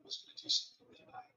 was going to do something with an eye.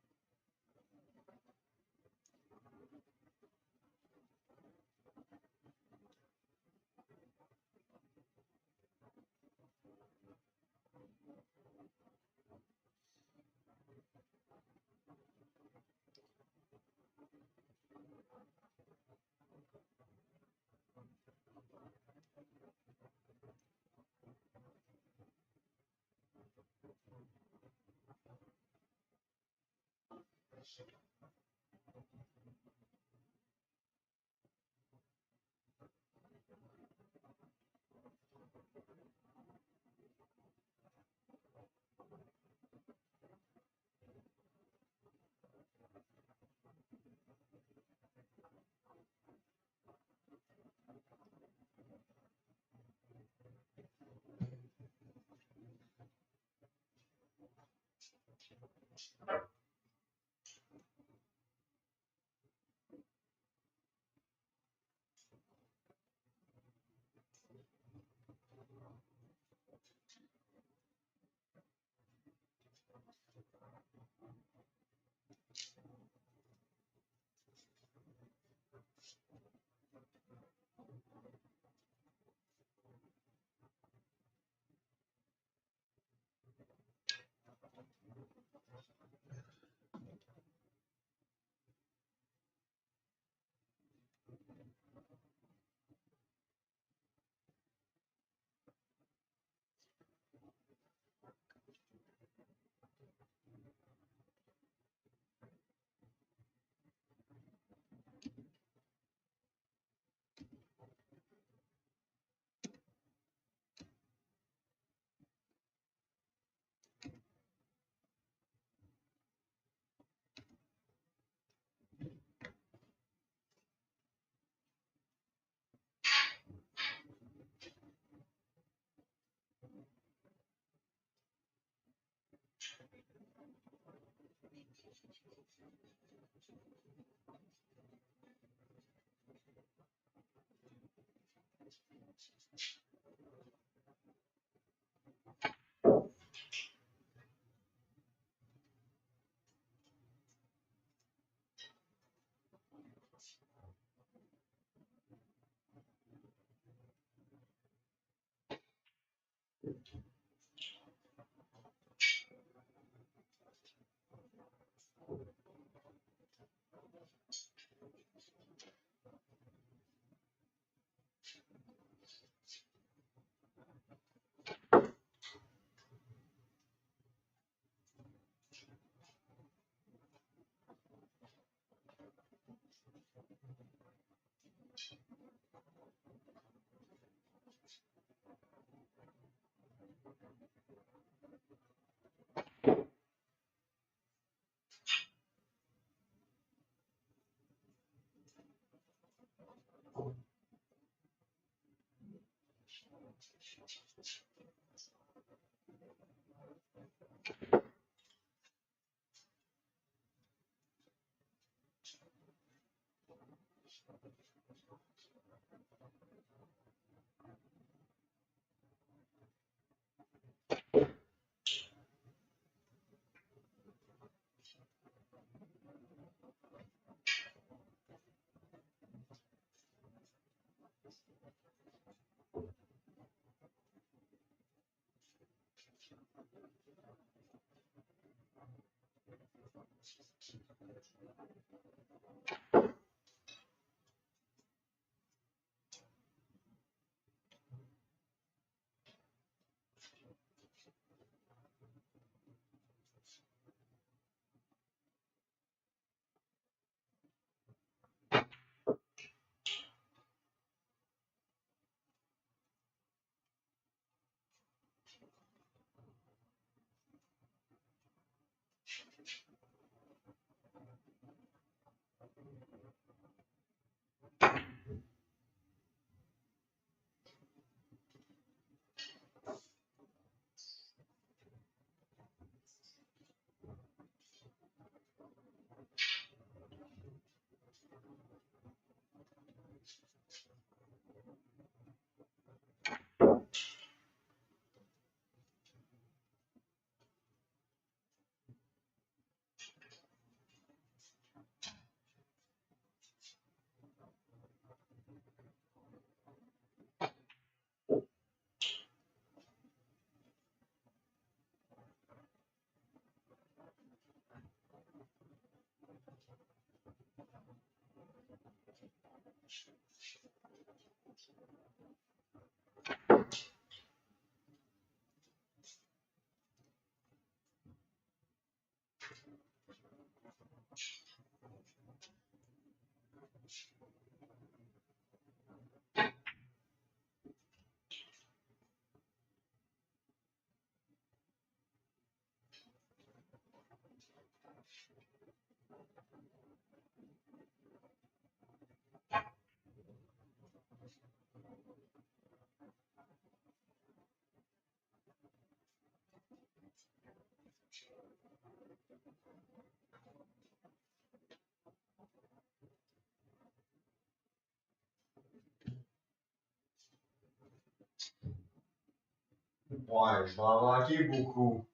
Ouais, je vais en manquer beaucoup.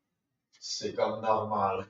C'est comme normal.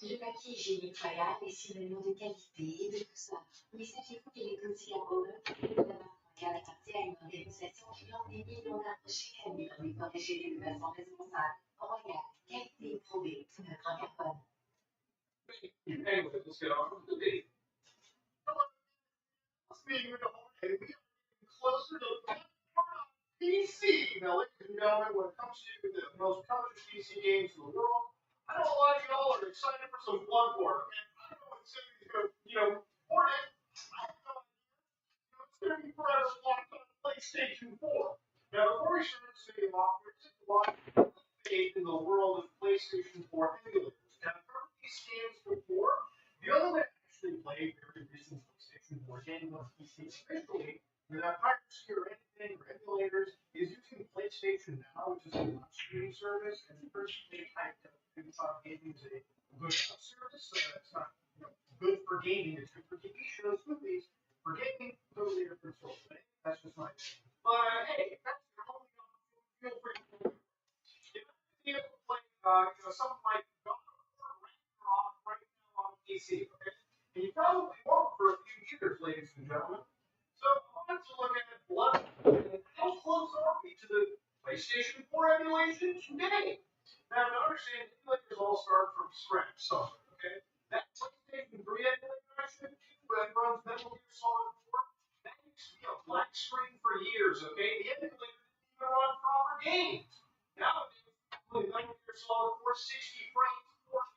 Le papier hygiénique royal est synonyme de qualité et de douceur. Mais saviez-vous qu'il est aussi abordable que le royal appartient à une organisation qui lance des millions d'arbres chaque année dans les forêts gérées de façon responsable, royale, qualité prouvée, neutre en carbone. Anyway, let's get on with the debate. Speaking of the holiday, we are getting closer to the PC. Now, ladies and gentlemen, when it comes to the most coveted PC games in the world, I know a lot of y'all are excited for some Bloodborne. And I know it's going to, port it. I have no idea. It's going to be forever locked on PlayStation 4. Now, before we start saying locked, there's a lot of faith in the world of PlayStation 4 emulators. Now, I've heard these games before. The other way I actually played very recent PlayStation 4 game on PC officially, without piracy or anything or emulators, is using PlayStation Now, which is a live streaming service, and personally typed up gaming is a good service. It's not good for gaming, it's good for TV shows, movies. For gaming, totally different story. That's just my opinion. But hey, that's your only option. Feel free to play. If you're able to play, something like God of War Ragnarok right now on PC, okay? And you probably won't for a few years, ladies and gentlemen. So I wanted to look at Blood and how close are we to the PlayStation 4 emulation today? Now, to understand, emulators all start from scratch somewhere, okay? That PlayStation 3 emulator I showed you that runs Metal Gear Solid 4, that used to be a black screen for years, okay? The emulator didn't even run proper games. Nowadays, with Metal Gear Solid 4, 60 frames, 4K,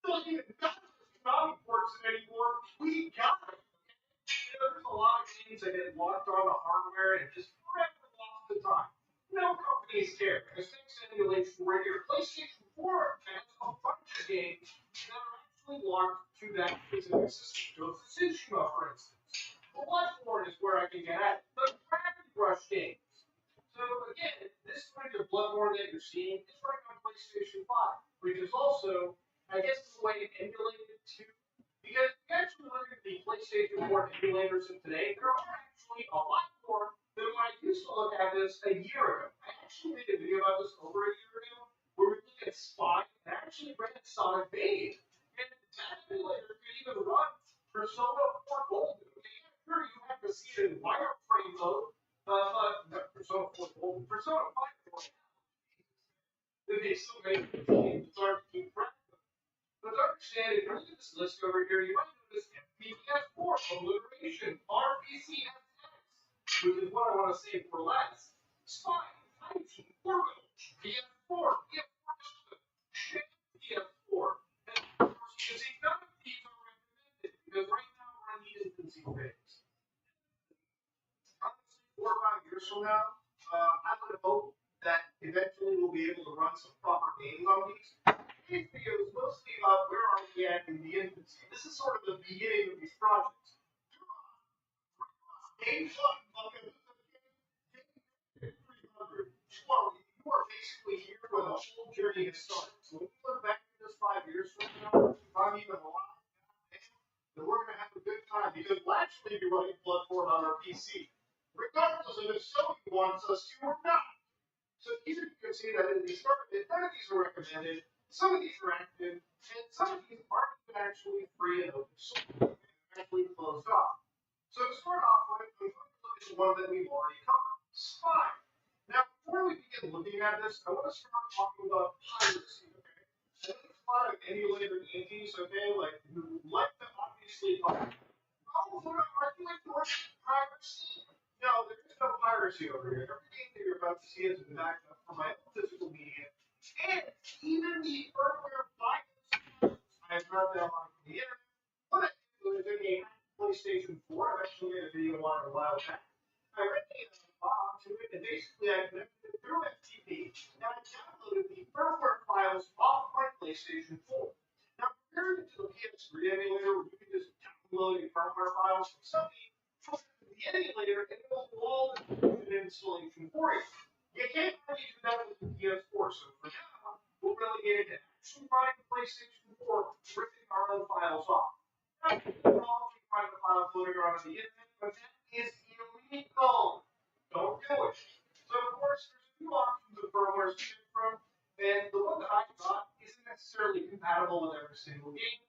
doesn't even got Konami ports anymore. We got it. There's a lot of games that get locked on the hardware and just forever lost the time. No companies care. Because thanks to emulation right here, PlayStation 4 has a bunch of games that are actually locked to that specific system. Ghost of Tsushima, for instance. Bloodborne is where I can get at it. The Gravity Rush games. So again, this kind of Bloodborne that you're seeing is right on PlayStation 5, which is also, I guess, the way it emulated too. Because if you actually look at the PlayStation 4 emulators of today, there are actually a lot more than when I used to look at this a year ago. I actually made a video about this over a year ago, where we looked at Spy and actually ran Sonic Mania. And that emulator could even run Persona 4 Golden. Okay, sure, you have to see it in wireframe mode, but Persona 4 Golden, Persona 5 Golden. They still made the games. It's hard to keep track of. But to understand, if you look at this list over here, you might notice FPS4, Obliteration, RPCSX, which is what I want to save for last. Spy, 19, Orbital, PS4, PS4, Shake PS4. And of course, you can see none of these are recommended because right now we're in the infancy phase. Honestly, 4 or 5 years from now, I would hope that eventually we'll be able to run some proper games on these. Today's video is mostly about where are we at in the infancy. This is sort of the beginning of these projects. Game 1, okay, game 300. You are basically here where the whole journey has started. So when we look back at this 5 years from now, if I'm even alive, then we're going to have a good time because we'll actually be running Bloodborne on our PC. Regardless of if Sony wants us to or not. So here you can see that in the start, none of these are recommended, some of these are active, and some of these aren't even actually free and open source. actually closed off. So to start off with, I'm going to look at the one that we've already covered, spy. Now, before we begin looking at this, I want to start talking about piracy, okay? I know there's a lot of emulator antis, okay, like who like to obviously like, oh, are you endorsing piracy? No, there is no piracy over here. Everything that you're about to see has been backed up from my own physical media. And even the firmware files I have not downloaded from the internet. What I do is in a PlayStation 4, I've actually made a video on it a while back. I ran a bot onto it, and basically I connected it through FTP, and I downloaded the firmware files off of my PlayStation 4. Now, compared it to the PS3 emulator, where you can just download your firmware files from Sony, the emulator, it will all the installation for you. You can't really do that with the PS4, so for now, we'll relegate it to actually buying the PlayStation 4, ripping our own files off. Now, you can probably find the files floating around on the internet, but that is illegal. Don't do it. So, of course, there's a few options of firmware to pick from, and the one that I got isn't necessarily compatible with every single game.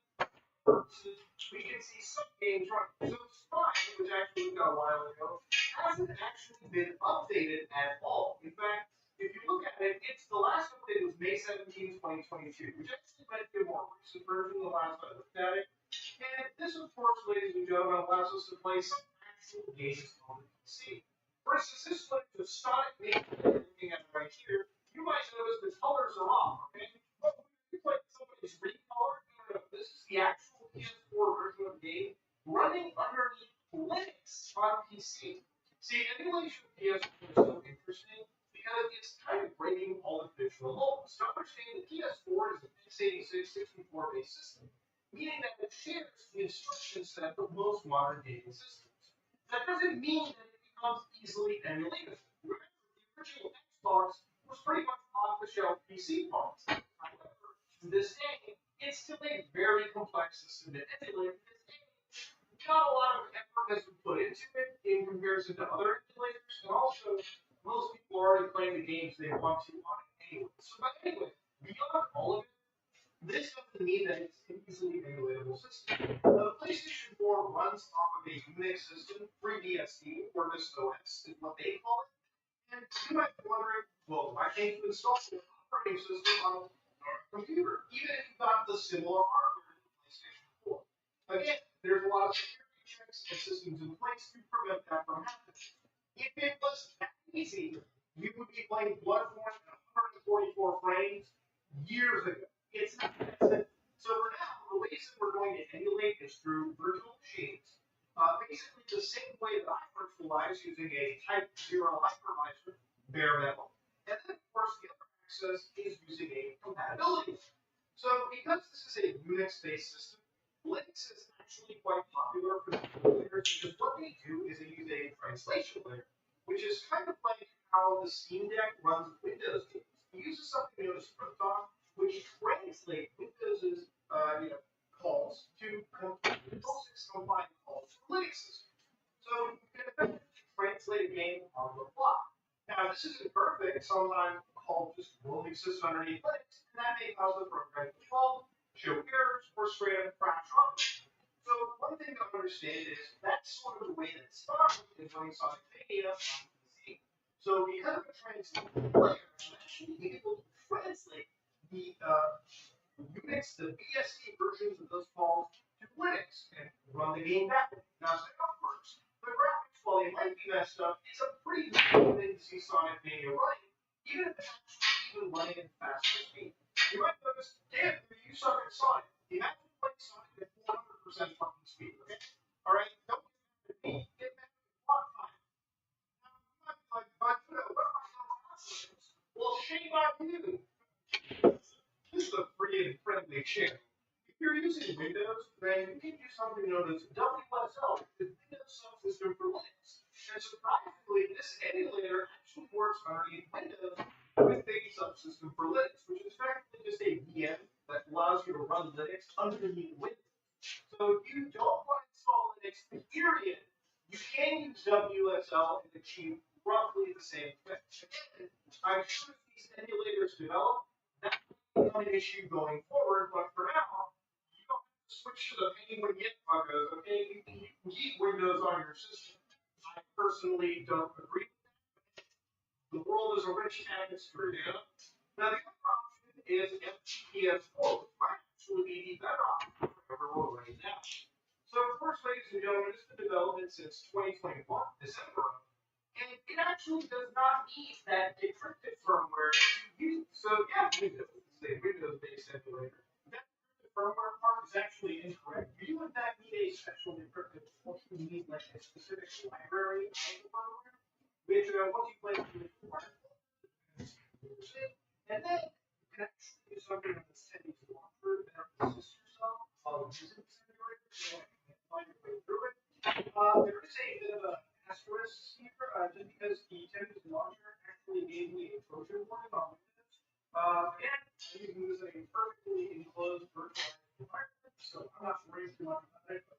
We can see some games running. So Spine, which actually got a while ago, hasn't actually been updated at all. In fact, if you look at it, it's the last update was May 17, 2022, which actually might be a more recent version the last I looked at it. And this, of course, ladies and gentlemen, allows us to play some actual games on the PC. For instance, this footage of Sonic Mania that you're looking at right here, you might notice the colors are off, okay? But it's like somebody's recolored. No, this is the actual PS4 version of the game running underneath Linux on PC. See, emulation of PS4 is so interesting because it's kind of breaking all the traditional molds. To understand, the PS4 is a x86 64-based system, meaning that it shares the instruction set of most modern gaming systems. That doesn't mean that it becomes easily emulatable. Remember, the original Xbox was pretty much off-the-shelf PC parts. However, to this day, it's still a very complex system to emulate because not a lot of effort has been put into it in comparison to other emulators, and also most people already playing the games they want to on it anyway. So, but anyway, beyond all of it, this doesn't mean that it's an easily emulatable system. The PlayStation 4 runs off of a Unix system, FreeBSD, or Vista OS is what they call it. And you might be wondering, well, why can't you install an operating system on a computer, even if you've got the similar hardware to the PlayStation 4? Again, there's a lot of security checks and systems in place to prevent that from happening. If it was that easy, you would be playing Bloodborne at 144 frames years ago. It's not that simple. So for now, the ways that we're going to emulate is through virtual machines. Basically the same way that I virtualize using a Type 0 hypervisor, bare metal. And then, of course, the other access is using a compatibility. So because this is a Unix-based system, Linux is actually quite popular for the emulators because what they do is they use a translation layer, which is kind of like how the Steam Deck runs Windows games. It uses something known as Proton, which translates Windows's calls to POSIX-compliant calls for Linux systems. So you can effectively translate a game on the fly. Now, this isn't perfect. Sometimes call just will exist underneath Linux, and that may cause the program to fault, show errors, or straight up crash on it. So one thing to understand is that's sort of the way that Spark is running Sonic Mania on PC. So because of a translation layer, I'm actually able to translate the Unix, the BSD versions of those calls to Linux and run the game that way. Now, so that works. The graphics, while they might be messed up, it's a pretty cool thing to see Sonic Mania running, even if it's actually even running at faster speed. You might notice, damn, you suck at Sonic. Imagine playing Sonic at 400% fucking speed, okay? Alright, don't get mad at me, get mad at the clock time. Now, you might be like, but what am I going to do? Well, shame on you. This is a free and friendly share. If you're using Windows, then you can use something known as WSL, the Windows Subsystem for Linux. And surprisingly, this emulator actually works underneath Windows with a subsystem for Linux, which is effectively just a VM that allows you to run Linux underneath Windows. So if you don't want to install Linux, period, you can use WSL and achieve roughly the same thing. Again, I'm sure as these emulators develop, that will become an issue going forward, but for now, you don't have switch to the pain when you get buggers, okay? You can keep Windows on your system. I personally don't agree. The world is a rich tapestry, yeah? Now, the other option is FTPS4, which might actually be the better option for everyone right now. So, of course, ladies and gentlemen, it's been development since 2021, December. And it actually does not need that encrypted firmware to use. So, yeah, Windows, it's a Windows-based emulator. That encrypted firmware part is actually incorrect. You would not need a special encrypted function. You need like a specific library of the firmware, which once you play with the and then you can actually do something on the settings launcher that assists yourself while using the simulator, so you can find your way through it. There is a bit of an asterisk here, just because the settings launcher actually gave me a Trojan warning on Windows. Again, I'm using this in a perfectly enclosed virtualized environment, so I'm not worried too much about it, but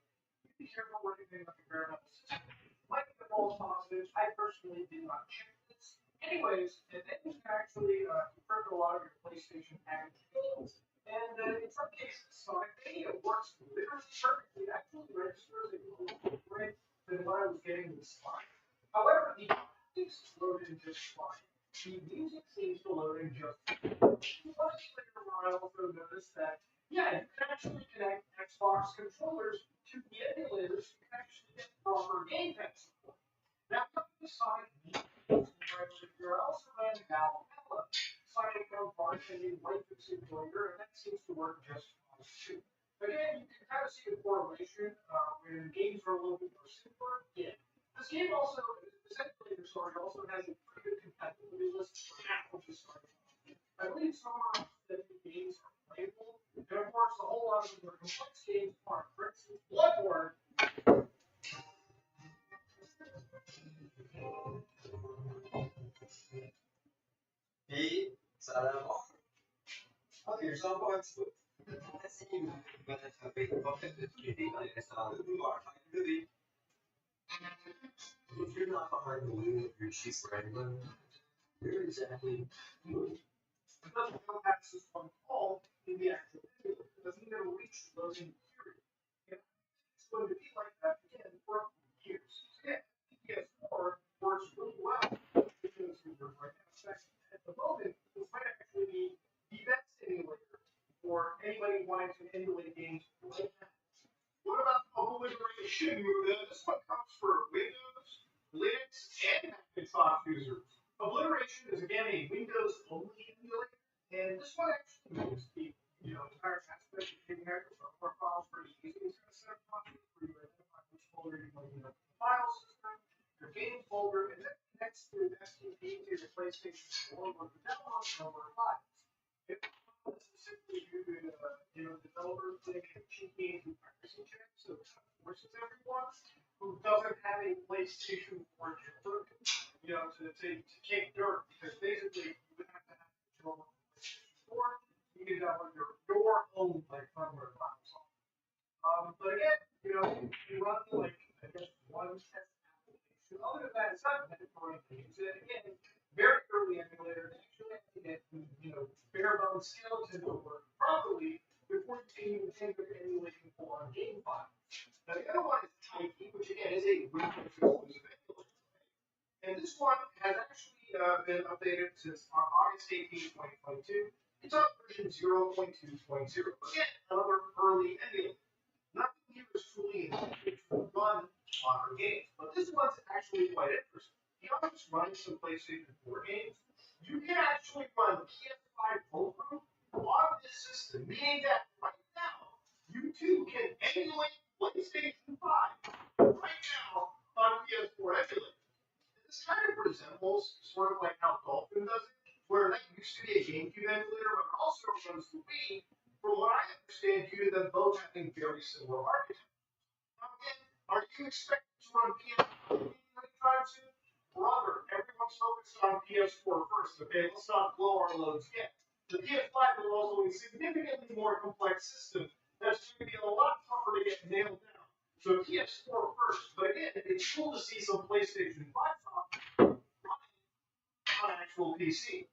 be careful with anything like a bare metal system. Like the false positives, I personally did not check this. Anyways, and then you can actually configure a lot of your PlayStation package games. And in some cases, Sonic Mania works literally perfectly. It actually registers a little rate than what I was getting with Spine. However, the graphics load in just fine. The music seems to load in just fine. Later on, I also noticed that, yeah, you can actually connect Xbox controllers to the emulators. You can actually get proper gamepad support. Now, coming to Sonic Mania, you're also running Valhalla. Sonic March and you like the simulator, and that seems to work just fine too. Again, you can kind of see the correlation when games are a little bit more simpler. Yeah. This game also, this emulator story also has a pretty good compatibility list for now, which is starting. I believe somewhere around 70 games are playable, and of course, a whole lot of the more complex games are. For instance, Bloodborne. Et ça a l'air les gens vont être assez avec en fait de tuer dans les restaurants de pouvoir faire lever. If you're not behind the wheel of your cheap Wrangler, you're exactly moving. It doesn't go past this one call in the actual video. It doesn't even reach the loading period. And it's going to be like that again for years. So yeah, PS4 works really well because we're right now at the moment, this might actually be the best emulator for anybody wanting to emulate games right now. What about obliteration? This one comes for Windows, Linux, and Macintosh users. Obliteration is again a Windows-only emulator, and this one actually makes the entire aspect of getting Microsoft profiles pretty easy. It's going to set up functions where you identify which folder you're going to use the file system, your game folder, and then connects through STP to your PlayStation 4 with the download number of files. If specifically due to developers putting in cheeky privacy checks, so it forces everyone who doesn't have a PlayStation 4 jailbroken, to kick dirt, because basically you would have to have a jailbroken PlayStation 4. You can download your own firmware files. But again, you run I guess one test application. Other than that, it's not mandatory to use it. Again, very early emulator, they actually have to get bare bones skeleton to work properly before you can even think of emulating full-on game files. Now the other one is Typee, which again is a Windows exclusive emulator. And this one has actually been updated since on August 18, 2022. It's on version 0.2.0. Again, another early emulator. Nothing here is truly intended to run modern games, but this one's actually quite interesting. Beyond just running some PlayStation 4 games, you can actually run PS5 homebrew on this system, meaning that right now, you too can emulate PlayStation 5 right now on PS4 emulator. This kind of resembles sort of like how Dolphin does it, where that used to be a GameCube emulator, but also runs the Wii, from what I understand, due to them both having very similar architecture. Now again, are you expecting to run PS4 anytime soon? Brother, everyone's focused on PS4 first, okay? Let's not blow our loads yet. The PS5 is also a significantly more complex system that's going to be a lot tougher to get nailed down. So PS4 first, but again, it's cool to see some PlayStation 5 software on an actual PC.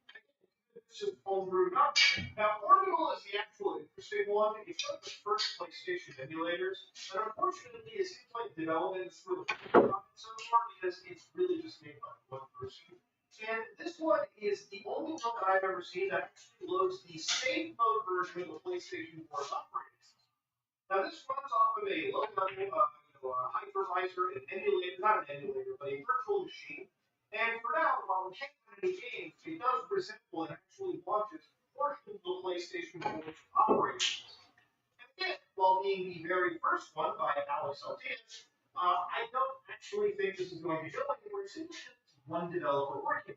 It's just homebrew nuts. Now, Orbital is the actual interesting one. It's one of the first PlayStation emulators, and unfortunately, it seems like development is really so far because it's really just made by one person. And this one is the only one that I've ever seen that actually loads the save mode version of the PlayStation 4's operating system. Now, this runs off of a low-level hypervisor, an emulator, not an emulator, but a virtual machine. And for now, while we can't run any games, it does resemble and actually launches portions of the PlayStation 4's operating system. And again, while being the very first one by Alex Altias, I don't actually think this is going to go anywhere since it's one developer working.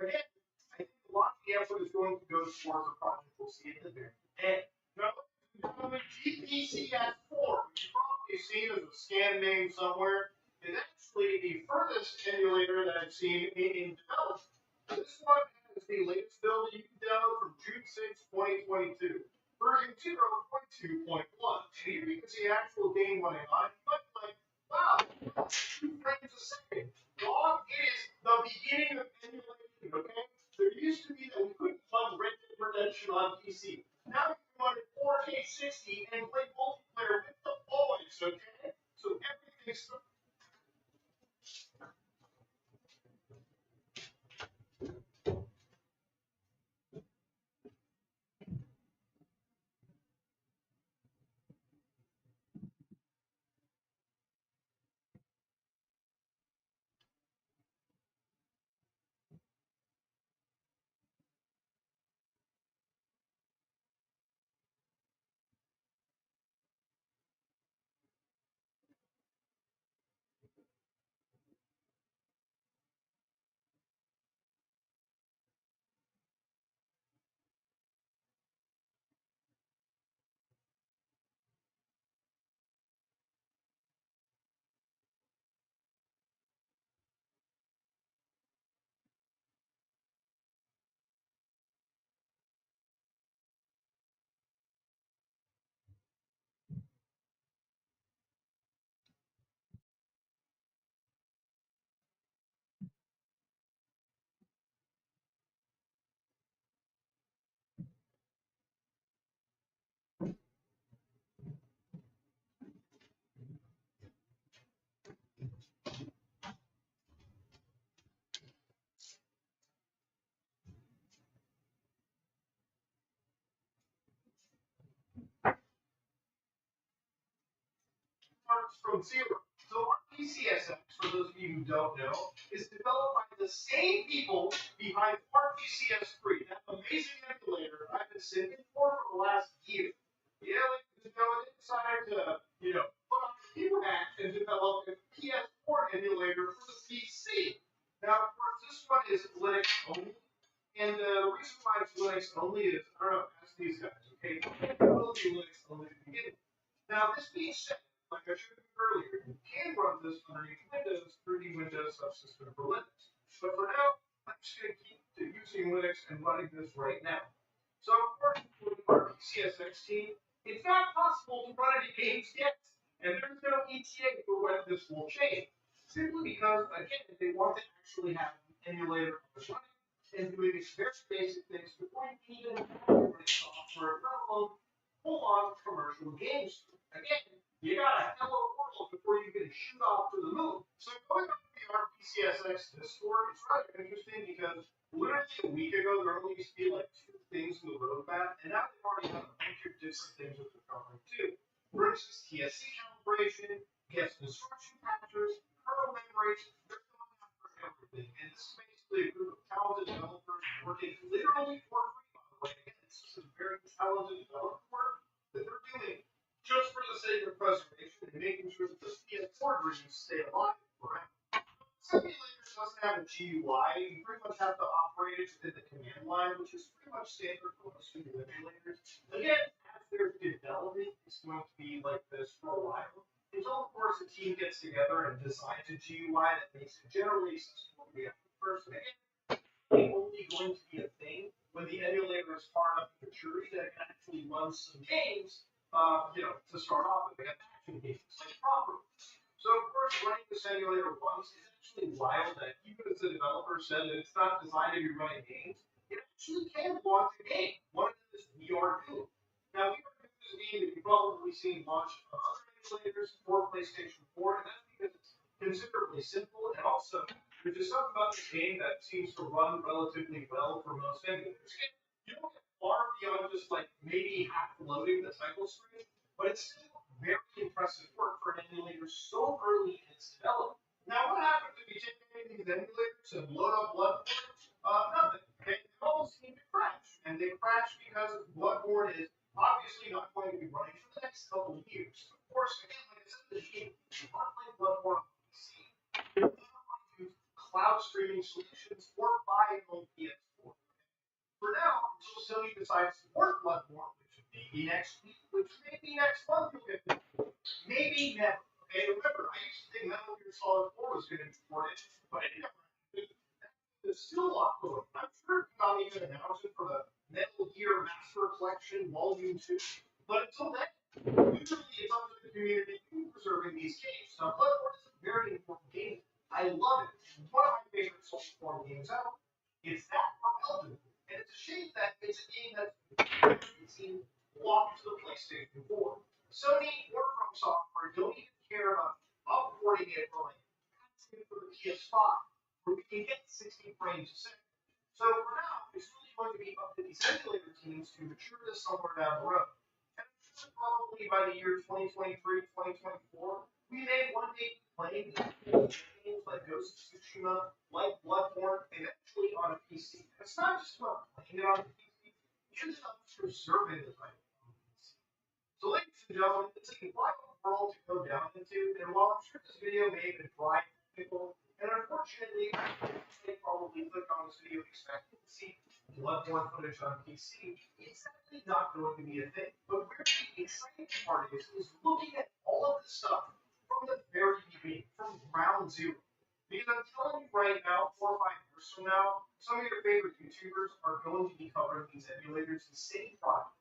Again, I think a lot of the effort is going to go towards a project we'll see at the very end. Now, GPCS4, which you've probably seen as a scan name somewhere, is actually the furthest emulator that I've seen in development. This one has the latest build you can download from June 6, 2022, version 0.2.1. And here you can see actual game running on it. You might be like, wow, 2 frames a second. Dog, it is the beginning of emulation, okay? There used to be that we couldn't run Red Dead Redemption on PC. Now you can run it 4K 60 and play multiplayer with the boys, okay? So everything's starts from zero. So RPCSX, for those of you who don't know, is developed by the same people behind RPCS3, that amazing emulator I've been sitting for the last year. Yeah, like, they decided to, put on a new hat and develop a PS4 emulator for the PC. Now, of course, this one is Linux only, and the reason why it's Linux only is, I don't know, ask these guys, okay? It will be Linux only to begin with. Now, this being said, like I showed you earlier, you can run this underneath Windows through the Windows subsystem for Linux. But for now, I'm just going to keep using Linux and running this right now. So, of course, with our PCSX team, it's not possible to run any games yet. And there's no ETA for when this will change. Simply because, again, they want to actually have an emulator of the running and doing these very basic things before you can even operate software, let alone full-on commercial games. Again, you got a hello world before you can shoot off to the moon. So going back to the RPCSX Discord, it's rather interesting because literally a week ago there only used to be like 2 things in the roadmap, and now they've already got a bunch of different things that they're covering too. For instance, TSC calibration, guest instruction patchers, kernel memories, they're going after everything. And this is basically a group of talented developers working literally for free, by the way. Again, this is some very talented developer work that they're doing just for the sake of preservation and making sure that the PS4 dreams stay alive forever. Simulator doesn't have a GUI. You pretty much have to operate it within the command line, which is pretty much standard for most simulators. Again, as their development is going to be like this for a while, until of course the team gets together and designs a GUI that makes it generally accessible to the average person. Again, it's only going to be a thing when the emulator is far enough in maturity that it can actually run some games to start off with, they got action games like properly. So of course, running this emulator once is actually wild that even as the developer said that it's not designed to be running games, it actually can launch a game. One of them is VR Doom. Now, VR game that you've probably seen launched on other emulators for PlayStation 4, and that's because it's considerably simple, and also there's just something about this game that seems to run relatively well for most emulators. Again, you don't get far beyond just like maybe half loading the title screen, but it's still very impressive work for an emulator so early in its development. Now, what happens if you take any of these emulators and load up Bloodborne? Nothing. Okay, they all seem to crash, and they crash because Bloodborne is obviously not going to be running for the next couple of years. Of course, again, like I said, the game, if you want to play Bloodborne on PC, you're going to want to use cloud streaming solutions or buy your own PS4. For now, until Sony decides to support Bloodborne, which may be next week, which may be next month, maybe never. Okay, remember, I used to think Metal Gear Solid 4 was going to be ported, but it never happened. There's still a lot going. I'm sure Konami can announce it for the Metal Gear Master Collection Volume 2, but until then, usually it's up to the community preserving these games. Now, Bloodborne is a very important game. I love it. It's one of my favorite Soulsborne games ever. It's that from Elden Ring. And it's a shame that it's a game that's seen locked to the PlayStation 4. Sony or From Software don't even care about upporting it or like passing it for the PS5, where we can get 60 frames a second. So for now, it's really going to be up to these emulator teams to mature this somewhere down the road. And I'm sure probably by the year 2023, 2024, we may one day be playing games like Ghost of Tsushima, like Bloodborne, eventually on a PC. And it's not just about playing it on a PC, it's about preserving the title on a PC. So ladies and gentlemen, it's a wild world to go down into, and while I'm sure this video may have been dry people, and unfortunately, they probably click on this video expecting to see Bloodborne footage on PC, it's actually not going to be a thing. But where the exciting part is looking at all of this stuff from the very beginning, from ground zero. Because I'm telling you right now, 4 or 5 years from now, some of your favorite YouTubers are going to be covering these emulators the same product.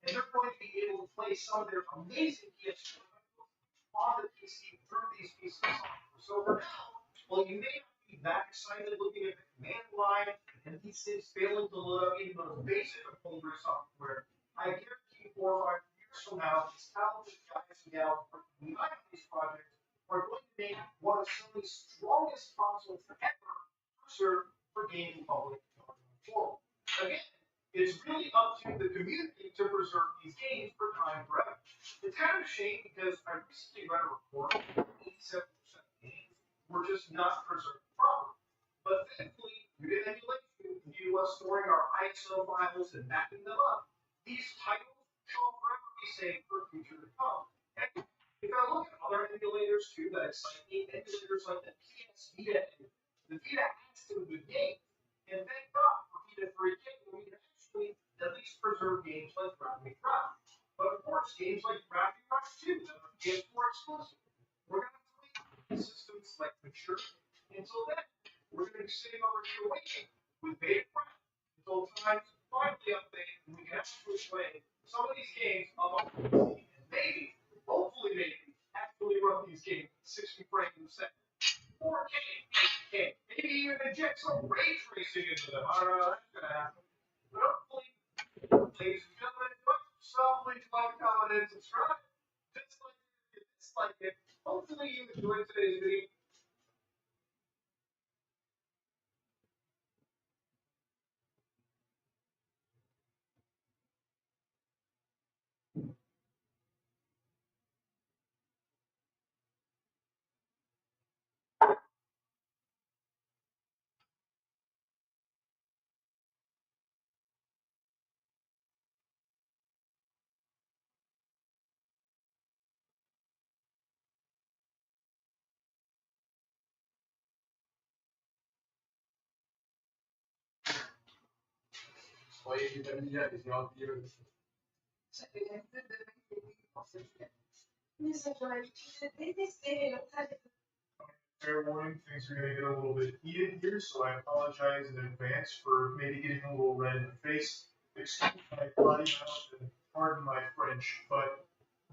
And they're going to be able to play some of their amazing PS4 titles on the PC through these pieces of software. So for now, while you may not be that excited looking at the command line and these things failing to load up even the most basic of homebrew software, I guarantee 4 or 5 years from now, these talented guys and gals working behind these projects are going to make one of Sony's strongest consoles ever preserved for gaming public going forward. Again, it's really up to the community to preserve these games for time forever. It's kind of a shame because I recently read a report that 87% of games were just not preserved properly. But thankfully, due to emulation, due to us storing our ISO files and backing them up, these titles shall forever be saved for a future to come. And if I look at other emulators too that excite me, emulators like the PS Vita, the Vita has some good games. And thank God for Vita 3K, we can actually at least preserve games like Gravity Rush. But of course, games like Gravity Rush 2 that are PS4 exclusive, we're going to have to wait for systems like mature. Until then, we're going to be sitting over here waiting with beta press until times finally update and we can actually play some of these games up on PC and maybe, hopefully maybe, actually run these games at 60 frames a second. 4K, 8K, maybe even inject some ray tracing into them. I don't know how that's going to happen. But hopefully, ladies and gentlemen, please like, comment, and subscribe. Dislike it. Hopefully you enjoyed today's video. Oye, ¿qué tal ya? Que se va a tirar. Fair warning, things are going to get a little bit heated here, so I apologize in advance for maybe getting a little red in the face. Excuse my potty mouth and pardon my French, but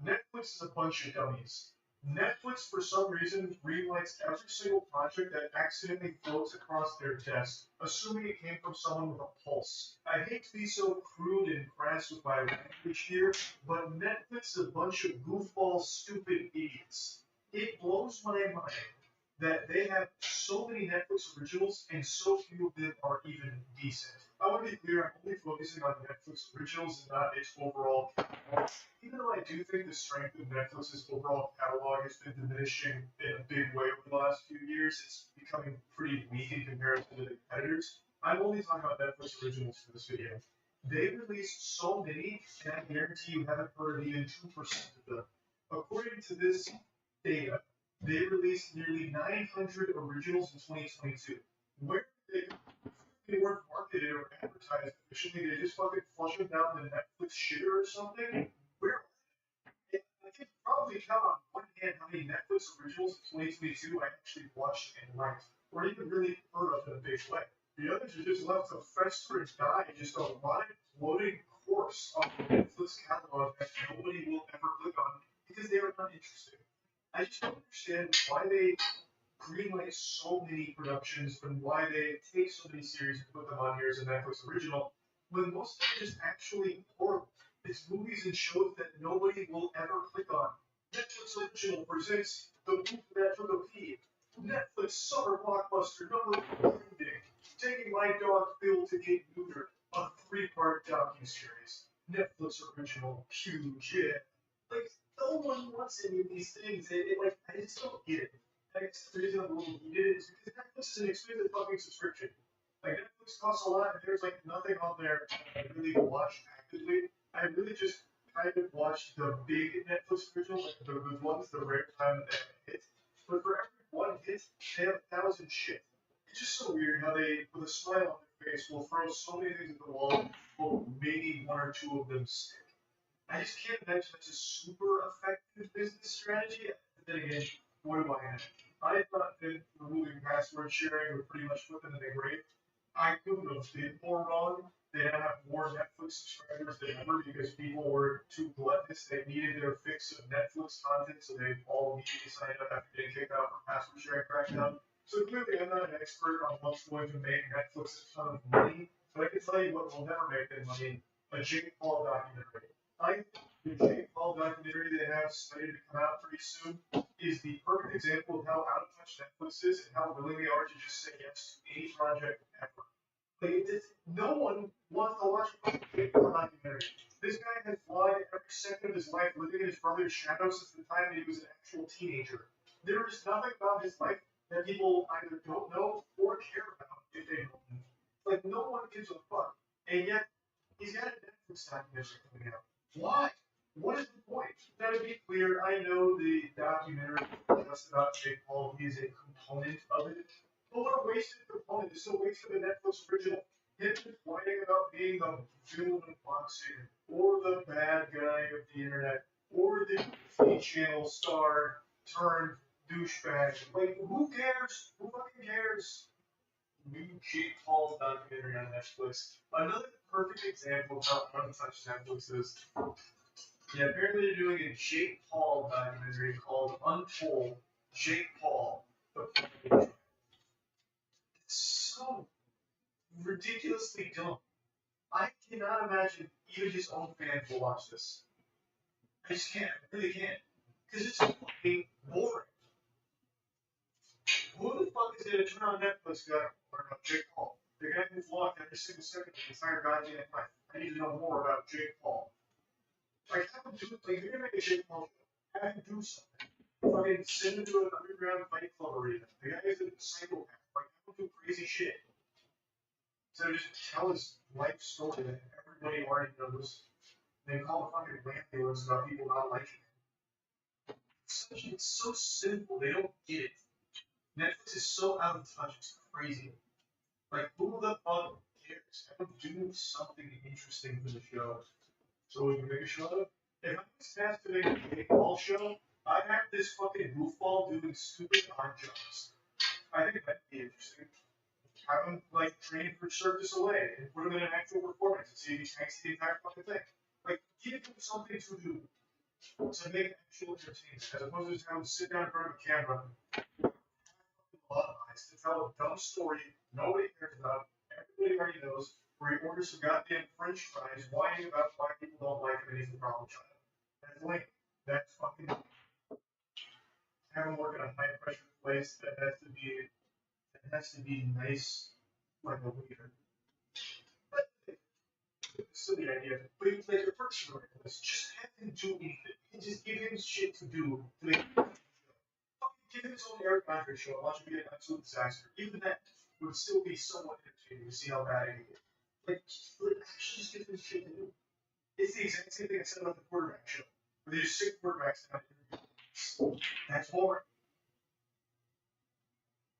Netflix is a bunch of dummies. Netflix, for some reason, greenlights every single project that accidentally floats across their desk, assuming it came from someone with a pulse. I hate to be so crude and crass with my language here, but Netflix is a bunch of goofball, stupid idiots. It blows my mind that they have so many Netflix originals and so few of them are even decent. I want to be clear, I'm only focusing on Netflix originals and not its overall catalog. Even though I do think the strength of Netflix's overall catalog has been diminishing in a big way over the last few years, it's becoming pretty weak in comparison to the competitors. I'm only talking about Netflix originals for this video. They released so many, and I guarantee you haven't heard of even 2% of them. According to this data, they released nearly 900 originals in 2022. Where they weren't marketed or advertised efficiently, they just fucking flush them down the Netflix shitter or something. Where I can probably count on one hand how many Netflix originals in 2022 I actually watched and liked, or even really heard of in a big way. The others are just left to fester and die in just a rotting, bloating corpse on the Netflix catalog that nobody will ever click on because they are not interesting. I just don't understand why they greenlight so many productions and why they take so many series and put them on here as a Netflix original when most of them are just actually horrible. It's movies and shows that nobody will ever click on. Netflix original presents The Movie That Took a Pee. Netflix summer blockbuster number one trending. Taking My Dog Bill to Get Neutered, a 3-part docuseries. Netflix original, huge, yeah. Like, no one wants any of these things. Like, I just don't get it. I guess the reason I'm a little heated is because Netflix is an expensive fucking subscription. Like, Netflix costs a lot, and there's like nothing on there I really watch actively. I really just kind of watch the big Netflix originals, like the good ones, the rare time that they hit. But for every one hit, they have 1,000 shit. It's just so weird how they, with a smile on their face, will throw so many things at the wall, hope maybe one or two of them stick. I just can't imagine that's a super effective business strategy. But then again, what do I know? I thought that removing password sharing would pretty much put them in the grave. I couldn't have been more wrong. They now have more Netflix subscribers than ever because people were too gluttonous. They needed their fix of Netflix content, so they all immediately signed up after getting kicked out for password sharing crackdown. So clearly, I'm not an expert on what's going to make Netflix a ton of money, but I can tell you what will never make them money: a Jake Paul documentary. I think the Jake Paul documentary they have slated to come out pretty soon is the perfect example of how out of touch Netflix is and how willing they are to just say yes to any project ever. Like, no one wants to watch a Jake Paul documentary. This guy has lied every second of his life, living in his brother's shadow since the time he was an actual teenager. There is nothing about his life that people either don't know or care about if they don't know. Like, no one gives a fuck. And yet, he's got a Netflix documentary coming out. Why? What is the point? Now, to be clear, I know the documentary is just about Jake Paul. He is a component of it. But what a wasted component. It's a waste of a Netflix original. Him just whining about being the villain of boxing, or the bad guy of the internet, or the Disney Channel star turned douchebag. Like, who cares? Who fucking cares? New Jake Paul documentary on Netflix. Another perfect example of how untouched Netflix is. Yeah, apparently they're doing a Jake Paul documentary called Untold Jake Paul. It's so ridiculously dumb. I cannot imagine even his own fans will watch this. I just can't. I really can't. Because it's fucking boring. Who the fuck is gonna turn on Netflix and go, Jake Paul? The guy who's locked every single second of the entire goddamn life. I need to know more about Jake Paul. Like, have him do it. Like, if you're gonna make a Jake Paul show, have him do something. Fucking send him to an underground fight club arena. The guy is a psychopath. Like, have him do crazy shit. So just tell his life story that everybody already knows. They call the fucking ambulance about people not liking it. It's so simple. They don't get it. Netflix is so out of touch. It's crazy. Like, who the fuck cares? Have them do something interesting for the show. So we can make a show out of it. If I was asked to make a Jake Paul show, I'd have this fucking goofball doing stupid odd jobs. I think that'd be interesting. Have him, like, train for Cirque du Soleil and put him in an actual performance and see if he tanks the entire fucking thing. Like, give him something to do. to make actual entertainment, as opposed to just having to sit down in front of a camera, to tell a dumb story nobody cares about, everybody already knows, where he orders some goddamn French fries, whining about why people don't like him and he's the problem child. That's lame. That's fucking. Having work in a high pressure place that has to be nice, like a leader. Silly idea. But he's like a person like this. Just have him do anything. And just give him shit to do to make give him his own Eric Andre show and watch him be an absolute disaster. Even that would still be somewhat entertaining to see how bad he is. Like actually just give him shit to do. It's the exact same thing I said about the quarterback show. Where they just sit quarterbacks down and that's boring.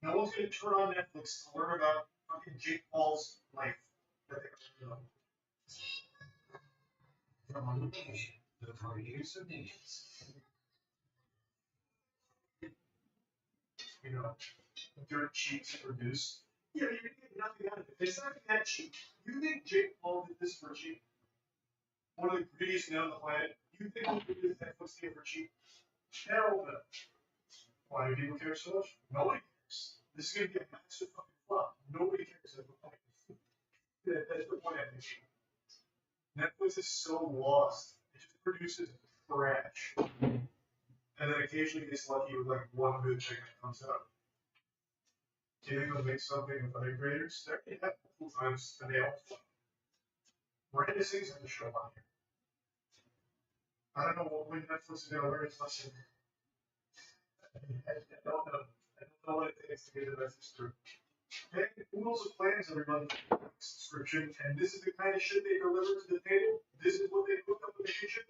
No one's gonna turn on Netflix to learn about fucking Jake Paul's life that they already know. From a nation, the produce of nations. You know, dirt cheap to produce. Yeah, you're gonna get nothing out of it. It's not even that cheap. You think Jake Paul did this for cheap? One of the greediest men on the planet. You think he did this Netflix game for cheap? Hell no. Why do people care so much? Nobody cares. This is gonna be a massive fucking flop. Nobody cares. That's the point. That's the point I'm making. Netflix is so lost. It just produces trash. And then occasionally gets lucky with like one good thing that comes out. Do you think they'll make something with other creators? They already have multiple times and they all flop. Miranda Sings on the show on here. I don't know when Netflix is gonna learn its lesson. I don't know. I don't know what it takes to get the message through. Paying oodles of plans every month for subscription, and this is the kind of shit they deliver to the table. This is what they cook up in the kitchen.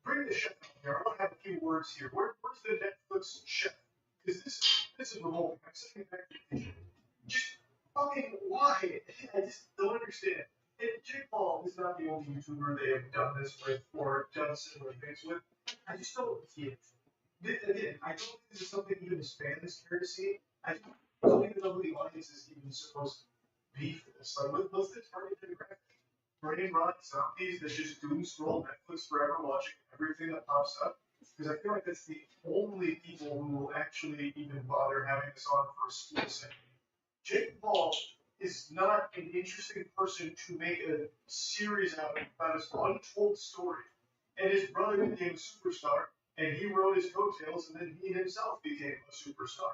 Bring the chef out here. I want to have a few words here. Where's the Netflix chef? Because this is revolting. I'm sitting back in the kitchen. Just fucking why? I just don't understand. And Jake Paul is not the only YouTuber they have done this with or done similar things with. I just don't get it. Again, I don't think this is something even his fans care to see. I don't even know who the audience is even supposed to be for this. Like, what's the target demographic? Brain rot zombies that just doom scroll Netflix forever watching everything that pops up? Because I feel like that's the only people who will actually even bother having this on for a school setting. Jake Paul is not an interesting person to make a series out of about his untold story. And his brother became a superstar, and he rode his coattails, and then he himself became a superstar.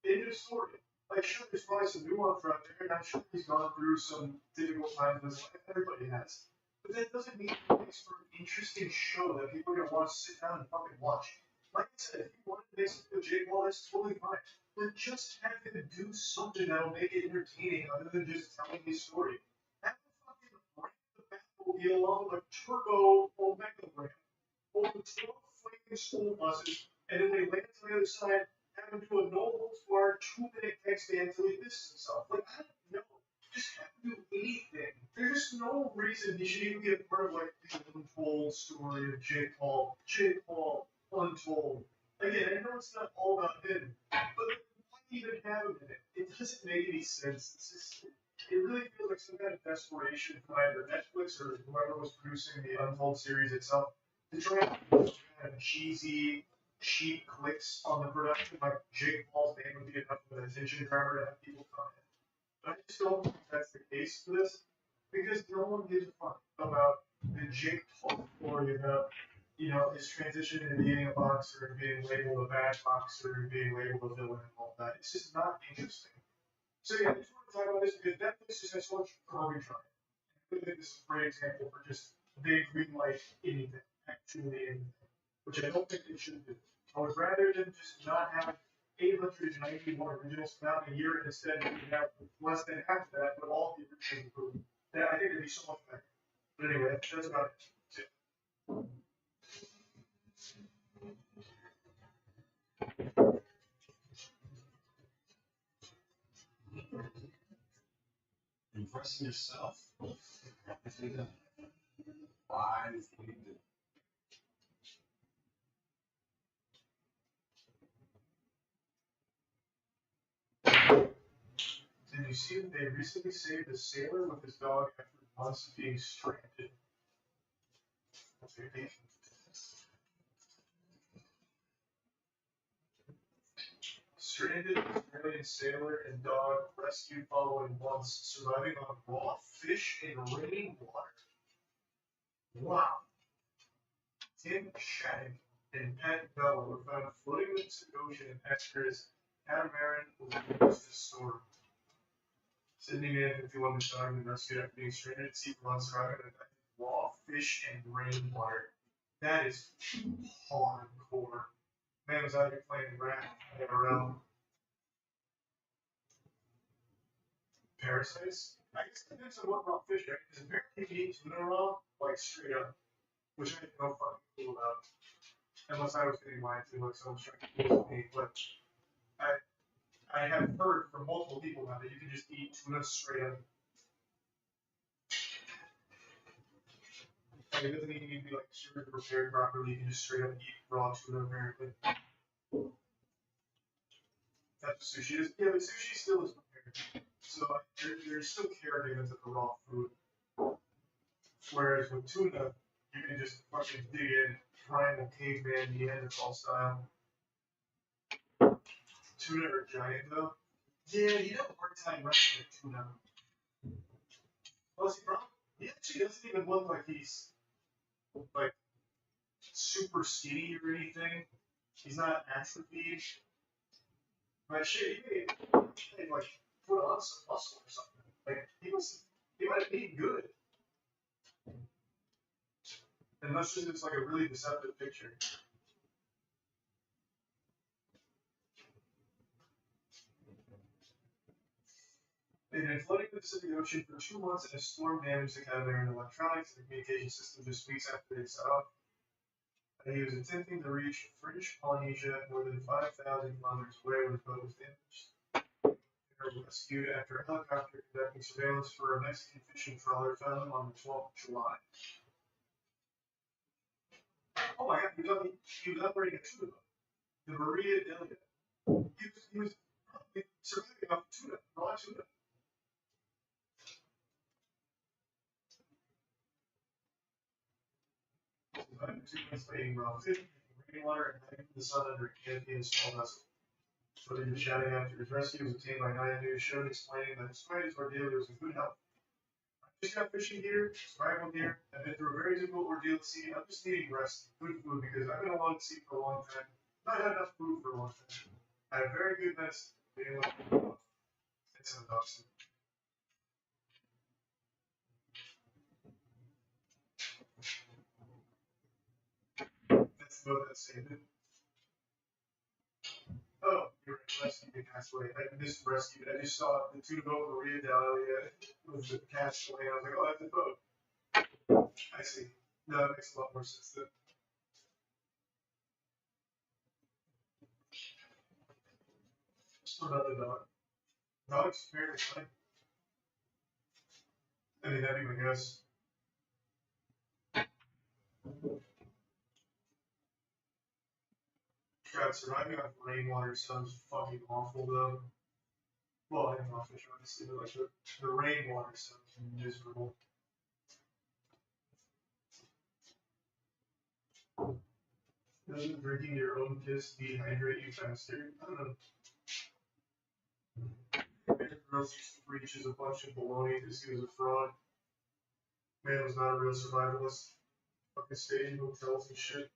End of story. Like, sure, there's probably some nuance out there, and I'm sure he's gone through some difficult times in his life. Everybody has. But that doesn't mean it makes for an interesting show that people are going to want to sit down and fucking watch. Like I said, if you want to make something with Jake Paul, that's totally fine. But just have him do something that'll make it entertaining other than just telling his story. Have him fucking rank the Batmobile along with a turbo Omega ramp over 12 flaming school buses, and then when he lands on the other side, have him do a no holds barred 2-minute text stand until he misses himself. Like, I don't know. Just have him do anything. There's no reason he should even be a part of like the untold story of Jake Paul. Jake Paul, untold. Again, I know it's not all about him, but why even have him in it? It doesn't make any sense. It's just, it really feels like some kind of desperation from either Netflix or whoever was producing the Untold series itself to try and kind of cheesy, cheap clicks on the production. Like Jake Paul's name would be enough of an attention grabber to have people come in. But I just don't think that's the case for this because no one gives a fuck about the Jake Paul story about, you know, his transition into being a boxer and being labeled a bad boxer and being labeled a villain and all that. It's just not interesting. So yeah, I just want to talk about this because Netflix just has so much garbage on it. I think this is a great example for just they greenlight anything, actually anything, which I don't think they should do. I would rather them just not have 891 originals come out in a year and instead we have less than half of that, but all of the originals improved. That I think it'd be so much better. But anyway, that's about it. Impressing yourself. I think that why is he the Did you see that they recently saved a sailor with his dog after months of being stranded? That's vacation. Stranded Australian sailor and dog rescued following months surviving on raw fish and rainwater. Wow. Tim Shattuck and Pat Bella were found floating in the Pacific Ocean in extras. Catamaran was used to storm. Sydney man 51 was found and rescued after being stranded at sea for months surviving on raw fish and rainwater. That is hardcore. Man was out here playing rat around. Parasites? I guess it depends on what raw fish, right? Because apparently you can eat tuna raw, like straight up, which I had no fucking clue about. Unless I was getting lied to, like someone's trying to kill me. But I have heard from multiple people now that you can just eat tuna straight up. Like, it doesn't even need to be like super prepared properly. You can just straight up eat raw tuna, apparently. That's what sushi is. Yeah, but sushi still is prepared. So there's still care given to the raw food. Whereas with tuna, you can just fucking dig in, primal caveman Neanderthal style. Tuna are giant though. Yeah, you have a hard time wrestling a tuna. Plus, he actually doesn't even look like he's like super skinny or anything. He's not atrophied. But shit, he may like put on some muscle or something. Like he might be good. Unless it's like a really deceptive picture. They've been flooding the Pacific Ocean for 2 months and a storm damaged the catamaran electronics and communication system just weeks after they set off. He was attempting to reach French Polynesia more than 5,000 kilometers away when his boat was damaged. They were rescued after a helicopter conducting surveillance for a Mexican fishing trawler found him on the 12th of July. Oh my god, he was operating a tuna boat. The Maria Delia. He was probably surviving off tuna, raw tuna. Surviving 2 months by eating raw fish, rainwater, and hiding in the sun under a canopy in a small vessel. Footage of shouting after his rescue was obtained by Nine News show explaining that despite his ordeal, he was in good health. I just got fishing gear, survival gear. I've been through a very difficult ordeal at sea. I'm just needing rest, good food, because I've been alone at sea for a long time. Not had enough food for a long time. I have very good medicine. It's an adoption. That's the boat that saved it. Oh, you're right. Rescued castaway. I missed rescued. I just saw the tuna boat Maria Delia with the castaway. I was like, oh, that's the boat. I see. No, that makes a lot more sense then. What about the dog? Dog's fairly fine. I mean, that'd be my guess. God, surviving off rainwater sounds fucking awful though. Well, I don't know fish honestly, but like the rainwater sounds miserable. Doesn't drinking your own piss dehydrate you faster? I don't know. Girls used to preach as a bunch of baloney because he was a fraud. Man was not a real survivalist. Fucking stayed in hotels and shit.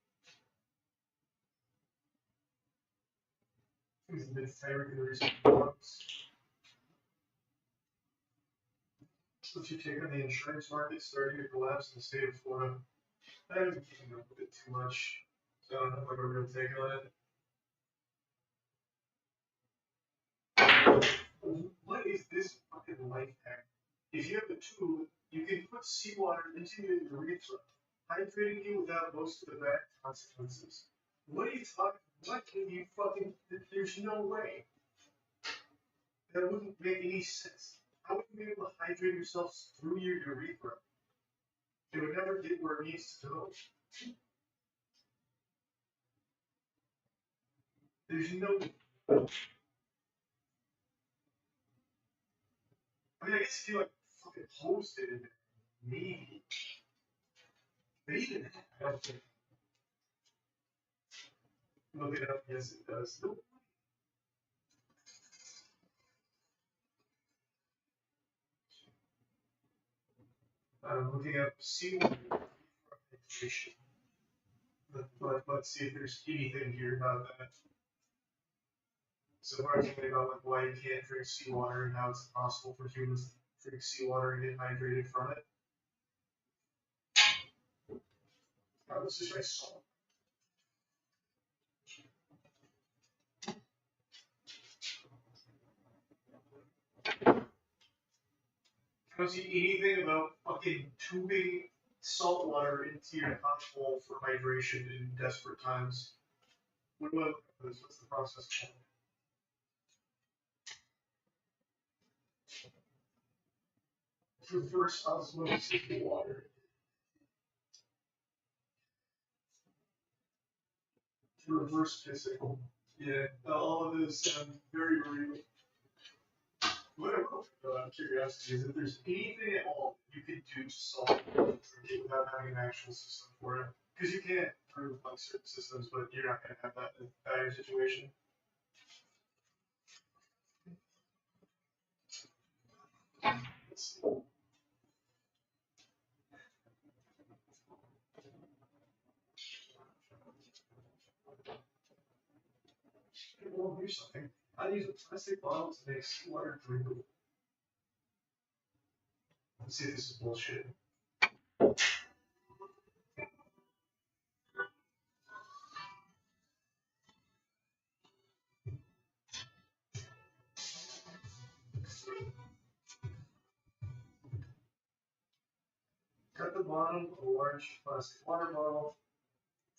He's a bit favorite in the recent months. What's your take on the insurance market starting to collapse in the state of Florida? I haven't been keeping up with it too much, so I don't have like a real take on it. What is this fucking life hack? If you have a tube, you can put seawater into your urethra, hydrating you without most of the bad consequences. What are you talking? What can you fucking? There's no way. That wouldn't make any sense. How would you be able to hydrate yourself through your urethra? It would never get where it needs to go. There's no. I mean, I guess if you like fucking post it in there, maybe. But even that, I don't think. Look it up. Yes, it does. Nope. I'm looking up seawater hydration. Let's see if there's anything here about that. So far, it's only about like why you can't drink seawater and how it's possible for humans to drink seawater and get hydrated from it. Oh, let's just try salt. I don't see anything about fucking tubing salt water into your hot bowl for hydration in desperate times. What about this? What's the process called? Reverse osmosis water. Reverse physical. Yeah, all of this sound very real. What I'm curiosity is if there's anything at all you could do to solve it without having an actual system for it. Because you can't prove like certain systems, but you're not going to have that in your situation. Let's see. Well, here's something. I use a plastic bottle to make seawater drinkable. Let's see if this is bullshit. Cut the bottom of a large plastic water bottle,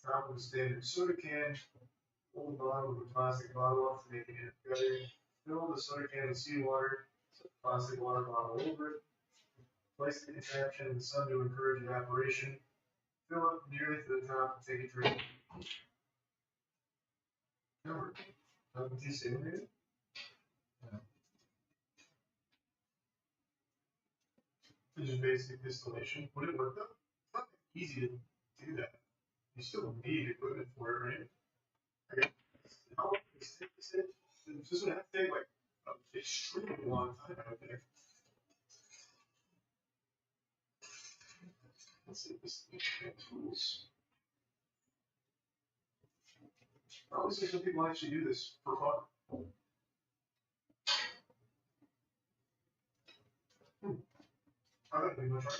top of a standard soda can, pull the bottom of the plastic bottle off to make it together, fill the soda can with seawater, set the plastic water bottle over it, place the contraption in the sun to encourage evaporation, fill up nearly to the top and take a drink. Number, desalinated? This is basic distillation. Would it work though? It's not easy to do that. You still need equipment for it, right? Okay. How long does this take? This would have to take like an extremely long time, I think. Let's see if this tools. Probably some people actually do this for fun. I don't think much right.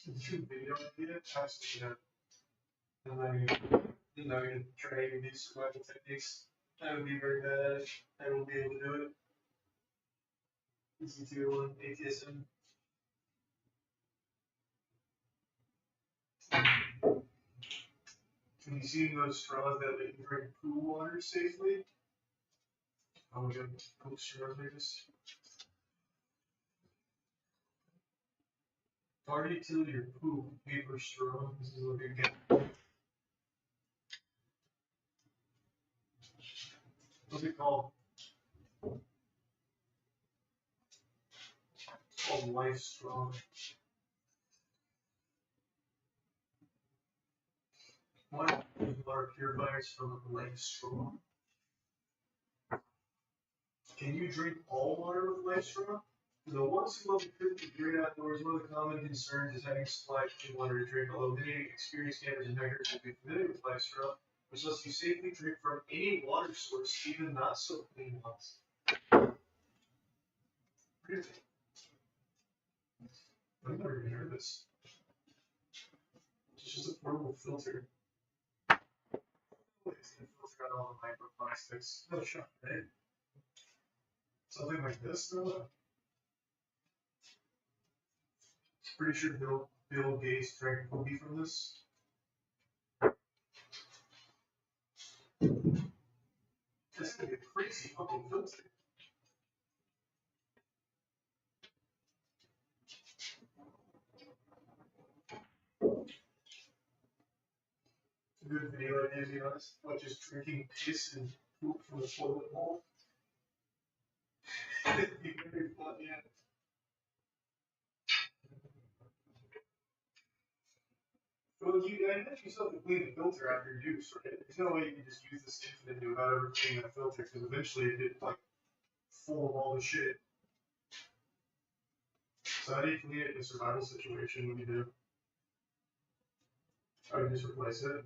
Video idea, absolutely not. And then you're gonna try these survival techniques. I would be very bad at it. I won't be able to do it. Easy tier 1 ATSM. Can you see those straws that let you drink pool water safely? Oh my god, pool straws like this. Party till your poop, paper straw. This is looking good. What's it called? It's called Life Straw. What water purifiers from Life Straw? Can you drink all water with Life Straw? For the ones who love the trip to great outdoors, one of the common concerns is having supply of clean water to drink, although many experienced campers and hikers will be familiar with Life Straw, which lets you safely drink from any water source, even not so clean ones. Really? I've never even heard of this. It's just a portable filter. It's gonna filter out all the microplastics. No shot, right? Something like this, though? Pretty sure Bill Gates drank poopy from this. This is like a crazy fucking filter. Good video ideas, you know, like just drinking piss and poop from the toilet bowl. It'd be very fun, yeah. Well, I imagine you still have to clean the filter after use, right? There's no way you can just use this infinite without ever cleaning that filter, because eventually it gets like full of all the shit. So how do you clean it in a survival situation when you do? I would just replace it.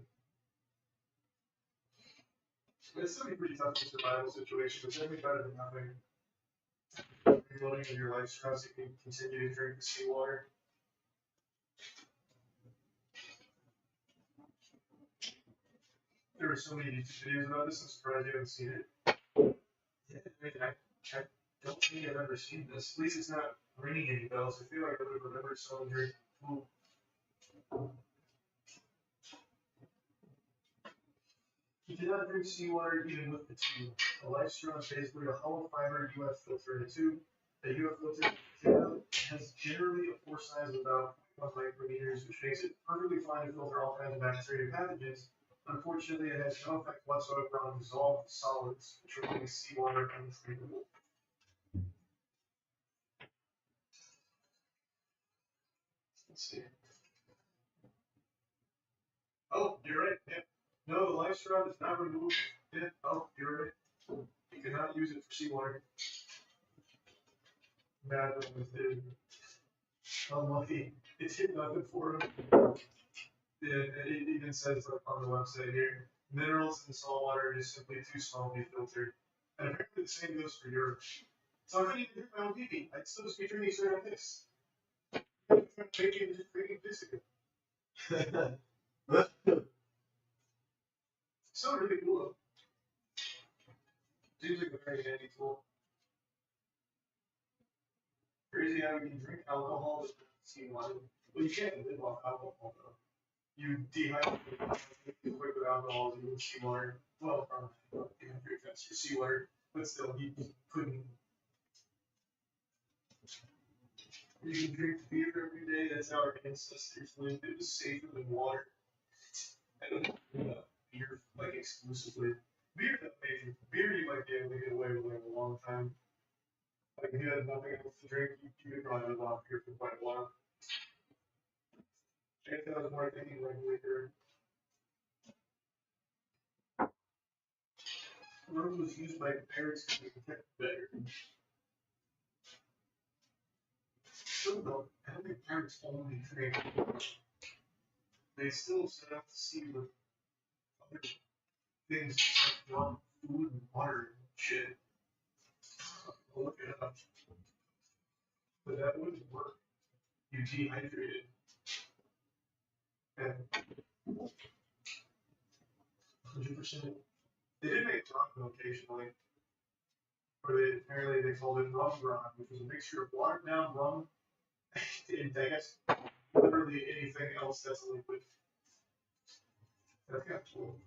It's still be pretty tough in a survival situation, but definitely better than nothing. Reloading of your life straws, you can continue to drink the seawater. There were so many YouTube videos about this, I'm surprised you haven't seen it. Yeah, I don't think I've ever seen this. At least it's not ringing any bells. I feel like I would remember someone drinking. You cannot drink seawater even with the tube. A life straw is basically a hollow fiber UF filter in a tube. The UF filter has generally a pore size of about 1 micrometers, which makes it perfectly fine to filter all kinds of bacteria and pathogens. Unfortunately, it has no effect whatsoever on dissolved solids, which will make seawater undrinkable. Let's see. Oh, you're right. Yeah. No, the life straw does not remove it. Oh, you're right. You cannot use it for seawater. Bad with it. Unlucky. It did nothing for him. It even says like on the website here, minerals in saltwater are just simply too small to be filtered. And apparently the same goes for Europe. So I couldn't even drink my own pee. I'd still just be drinking straight up this. Drinking physical. Still really cool. Seems like a very handy tool. Crazy how you can drink alcohol with seawater. Well, you can't live off alcohol though. You dehydrate quick with alcohol, you would seawater. Well, from dehydrate your seawater, but still, you couldn't. You can drink beer every day. That's how our ancestors lived. It was safer than water. I don't know beer like exclusively. Beer, beer you might be able to get away with like a long time. Like if you had nothing else to drink, you could probably live off beer for quite a while. I guess that was more thinking like liquor. Rum was used by parents to protect better. Still though, I don't think parents only drink. They still set out to see with other things like rum, food, and water and shit. I'll look it up. But that wouldn't work. You dehydrated. And 100%. They did make rum occasionally. Where they apparently they called it rum rum, which was a mixture of watered down rum and I guess literally anything else that's a liquid. That's kind of cool.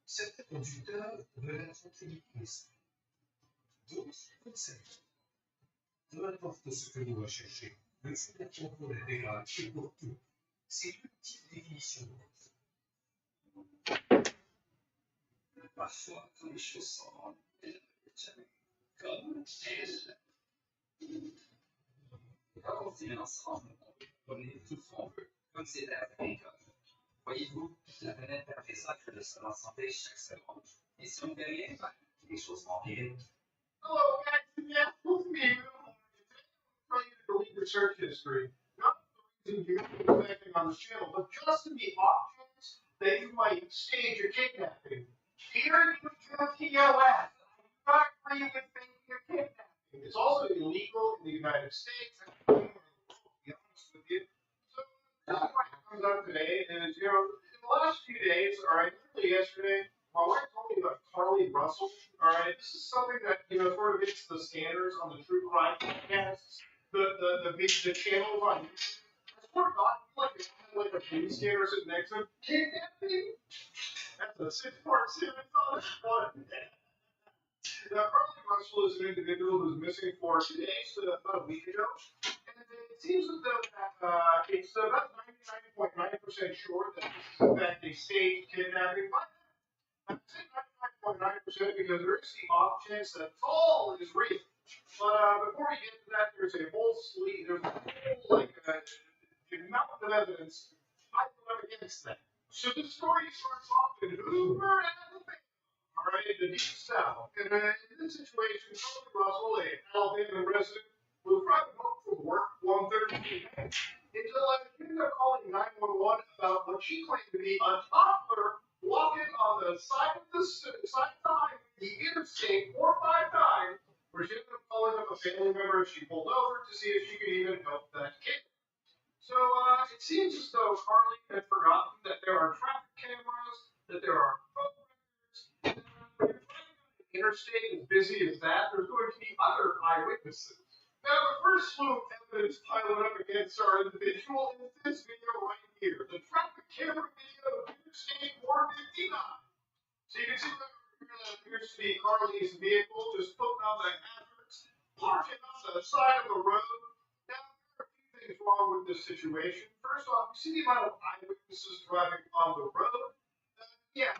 Certains conducteurs veulent être intelligents, d'autres conservent. Peu importe ce que vous recherchez, le fait pour les dégâts et pour tout, c'est l'ultime définition. Parfois, quand les choses sont bonnes, elles ne jamais, comme elle. Quand on vient ensemble, on est tout ce qu'on veut, comme c'est à l'école. Voyez-vous, la planète permet ça que de se santé chaque seconde. Et si on ne fait rien, les choses vont bien. Hello, guys. Yeah, with me. I'm trying to delete your search history. Not the reason you're expecting on the channel, but just in the off chance that you might stage a kidnapping. Here you do TOS. I do not agree with staging a kidnapping. It's also illegal in the United States. To be honest with you. So, this is what comes up today is, the last few days, all right, literally yesterday, my wife told me about Carly Russell. All right, this is something that sort of hits the standards on the true crime podcasts, the channels on YouTube. I swear to God, I feel like they had like a news scanner sitting next to them. Kidnapping? That's a 6-part series on this one. Now, Carly Russell is an individual who's missing for 2 days, about a week ago. And it seems as though that it's about 99.9% sure that this is in fact a staged kidnapping. But I'm saying 99.9% because there is the off chance that it's all is real. But before we get to that, there's a whole mountain of evidence I put up against that. So the story starts off in Hoover, Alabama. All right, the deep south. And in this situation, Carly Russell, a Alabama resident, was driving home from work 1:30 p.m. until she ended up calling 911 about what she claimed to be a toddler walking on the side of the highway, the interstate 4 or 5 times, where she ended up calling up a family member. She pulled over to see if she could even help that kid. So it seems as though Carly had forgotten that there are traffic cameras, that there are phone records. When you're driving on the interstate as busy as that, there's going to be other eyewitnesses. Now, the first slew of evidence piling up against our individual is this video right here, the traffic camera video of Interstate 459. So you can see that appears to be Carly's vehicle just putting on the hazards, parking on the side of the road. Now, there are a few things wrong with this situation. First off, you see the amount of eyewitnesses driving on the road. Yeah,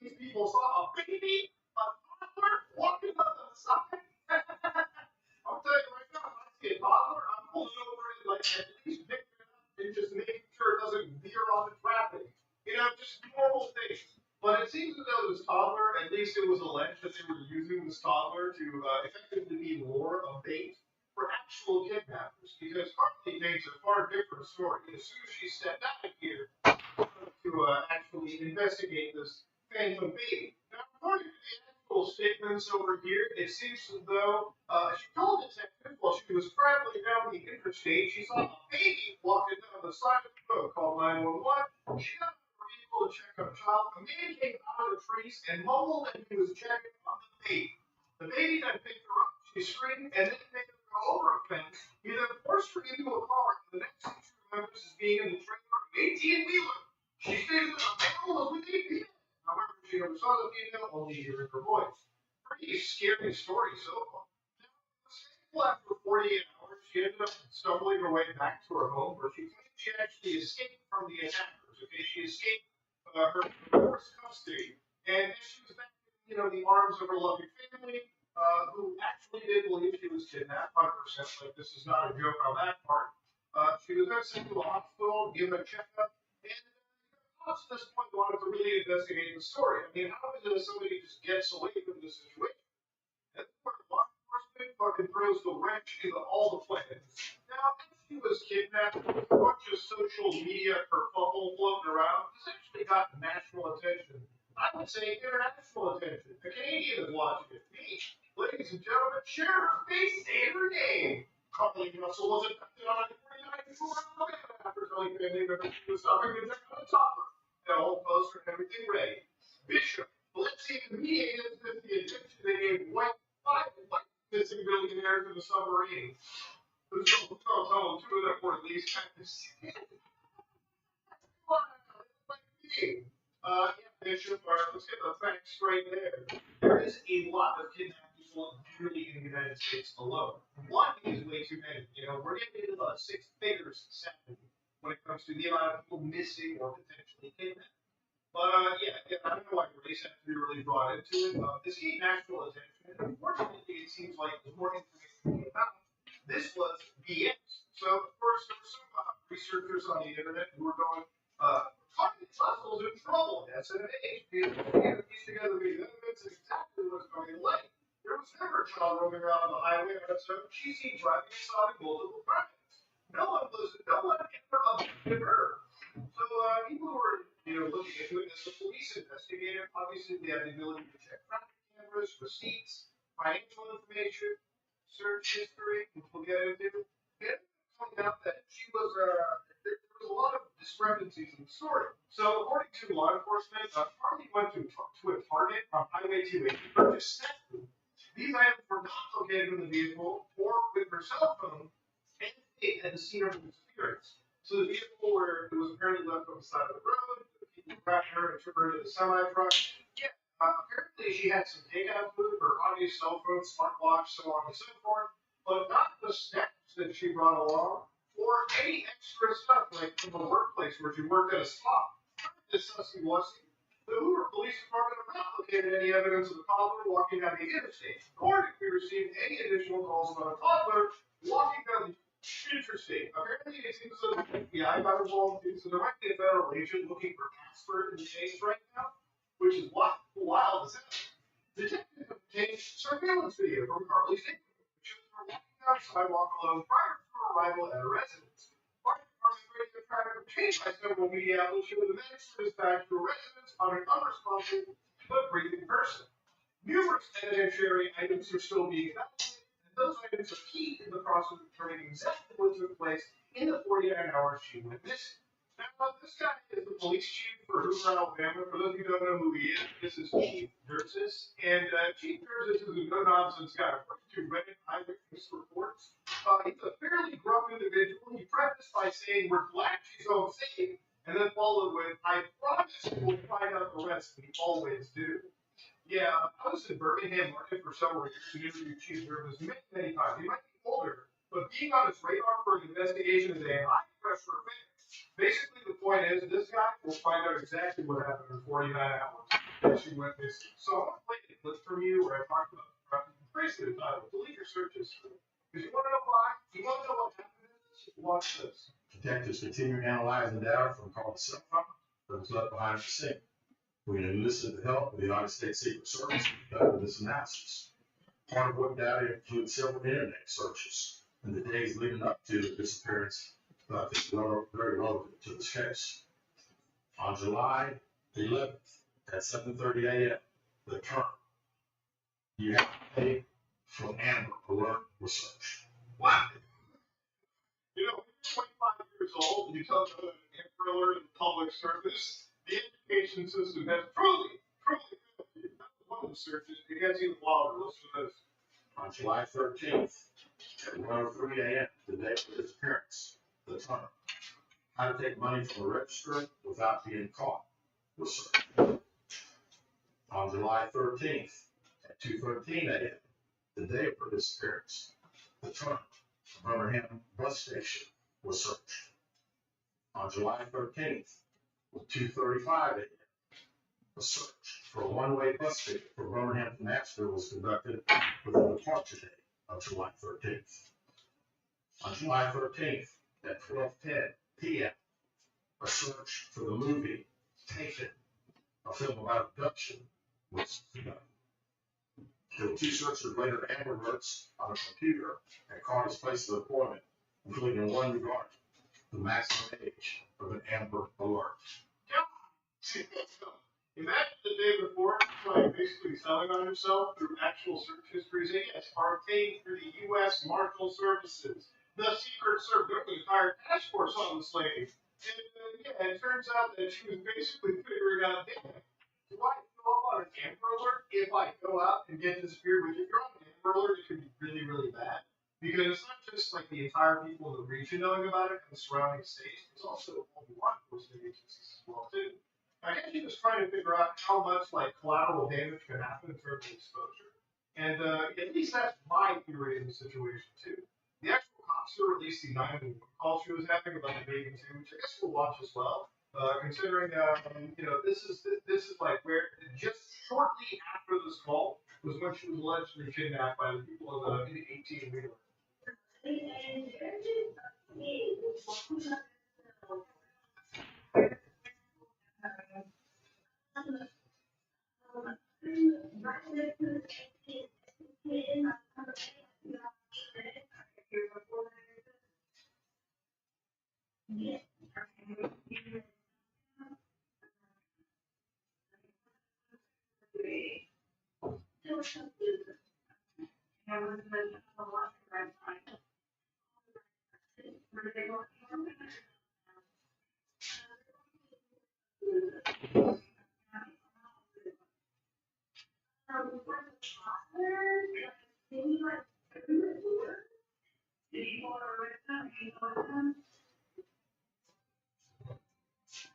these people saw a baby, a toddler walking on the side. I'll tell you right now, if I see a toddler, I'm pulling over and like at least picking it up and just making sure it doesn't veer on the traffic. Just normal things. But it seems as though this toddler, at least it was alleged that they were using this toddler to effectively be lure a bait for actual kidnappers. Because Carly makes a far different story. As soon as she stepped out of here to actually investigate this phantom baby. Now, according to the actual statements over here, it seems as though she told detectives while she was traveling down the interstate, she saw a baby walking down the side of the road, called 911. She got to check on a child. A man came out of the trees and mumbled that he was checking on the baby. The baby then picked her up. She screamed and then made her go over a fence. He then forced her into a car. And the next thing she remembers is being in the trailer of an 18-wheeler. She stated that a male was with a female. However, she never saw the female, only hearing her voice. Pretty scary story so far. Now, after 48 hours, she ended up stumbling her way back to her home, where she claimed she actually escaped from the attackers. Okay, she escaped her forced custody, and she was back in, the arms of her loving family, who actually did believe she was kidnapped 100%. Like, this is not a joke on that part. She was then sent to a hospital, given a checkup, and up to this point wanted to really investigate the story. I mean, how does somebody just gets away from this situation? And law enforcement fucking throws the wrench into all the plans. Now, if she was kidnapped, a bunch of social media kerfuffle floating around, this actually got national attention. I would say international attention. A Canadian is watching it. Me. Ladies and gentlemen, share her face, say her name. Carly Russell was abducted on a 49 before Alabama after telling family members she was stopping to check on a toddler. The whole poster and everything ready. Bishop, let's see the media is the attention they gave white missing billionaires in the submarine. Who's going to tell them 2 of them were at least kind of Bishop, let's get the facts straight there. There is a lot of kidnapped people purely in the United States alone. One is way too many. We're getting into 6 figures sadly when it comes to the amount of people missing or potentially kidnapped. But I don't know why race has to be really brought into it. This gained national attention, and unfortunately, it seems like there's more information about it. This was BS. So, of course, there were some researchers on the internet who were going, Carly Russell's in trouble. SNH, piece together the evidence and exactly what's going like. There was never a child roaming around on the highway on its own. She's seen driving and solving multiple crimes. No one ever abducted her. So, people who were looking into it as a police investigator, obviously they have the ability to check traffic cameras, receipts, financial information, search history, which we'll get into. They pointed out that she was there was a lot of discrepancies discrepancies in the story. So, according to law enforcement, Harley went to a Target on Highway 280 to purchase snack food. These items were not located in the vehicle or with her cell phone and at the scene of the disappearance. So the vehicle where it was apparently left on the side of the road, people grabbed her and took her to the semi truck. Yeah, apparently she had some takeout food, her audio cell phone, smartwatch, so on and so forth, but not the snacks that she brought along or any extra stuff like from the workplace where she worked at a spa. This sussy wussy. The Hoover Police Department have not located any evidence of the toddler walking down the interstate, nor did we receive any additional calls about a toddler walking down the interstate. Apparently, it seems that the FBI got involved because there might be a federal agent looking for Casper in the case right now, which is wild as hell. Detectives obtained surveillance video from Carly's neighborhood, which shows her walking down the sidewalk alone prior to her arrival at her residence. Fire department radio traffic obtained by several media outlets showed the medics were dispatched to a residence on an unresponsive but breathing person. Numerous evidentiary items are still being evaluated, and those items are key in the process of determining exactly what took place in the 49 hours she went missing. Now, this guy is the police chief for Hoover, Alabama. For those of you who don't know who he is, this is Chief Dursis. And Chief Dursis is a no-nonsense guy. According to Reddit eyewitness reports, he's a fairly gruff individual. He prefaced by saying, "We're glad she's home safe," and then followed with, "I promise we'll find out the rest." We always do. Yeah, I was in Birmingham market for several years and interviewed Chief Dursis many times. He might be older, but being on his radar for an investigation is a high pressure affair. Basically, the point is, this guy will find out exactly what happened in 49 hours that she went missing. So I want to play a clip from you where I talked about basically the title, delete your search history. Because you want to know why? You want to know what happened in this? Watch this. Detectives continue analyzing data from Carl's cell phone that was left behind at the scene. We enlisted the help of the United States Secret Service to conduct this analysis. Part of what data includes several internet searches in the days leading up to the disappearance that I think are very relevant to this case. On July 11th at 7:30 a.m., the term "you have to pay from Amber Alert" was searched. What? You know, when you're 25 years old and you tell them about an Amber Alert in public service, the education system has truly failed you. That was one of the searches. It gets even wilder. Listen to this. On July 13th at 1:03 a.m., the day of the disappearance, the term "how to take money from a register without being caught" was searched. On July 13th at 2:13 a.m., the day of her disappearance, the term "Birmingham bus station" was searched. On July 13th at 2:35 a.m., a search for a one-way bus ticket for Birmingham to Napster was conducted with the departure date of July 13th. On July 13th at 12:10 p.m., a search for the movie Taken, a film about abduction, was conducted. There were two searches later, Amber Alerts on a computer at Carter's place of employment, including one regarding the maximum age of an Amber Alert. Imagine the day before, like basically selling on yourself through actual search history, saying, "Yes, are obtained through the U.S. Marshal Services, the Secret Service." There was an entire task force on this lady. And yeah, it turns out that she was basically figuring out, hey, do I go up on an Amber Alert if I go out and get disappeared? Which if you're on an Amber Alert, it could be really, really bad. Because it's not just like the entire people in the region knowing about it and the surrounding states, it's also all the law enforcement agencies as well, too. I guess he was trying to figure out how much like collateral damage can happen in terms of exposure. And at least that's my theory in the situation too. The actual cops who released the 911 call she was having about the baby too, which I guess we'll watch as well. Considering this is like where just shortly after this call was when she was allegedly kidnapped by the people in the 18-wheeler.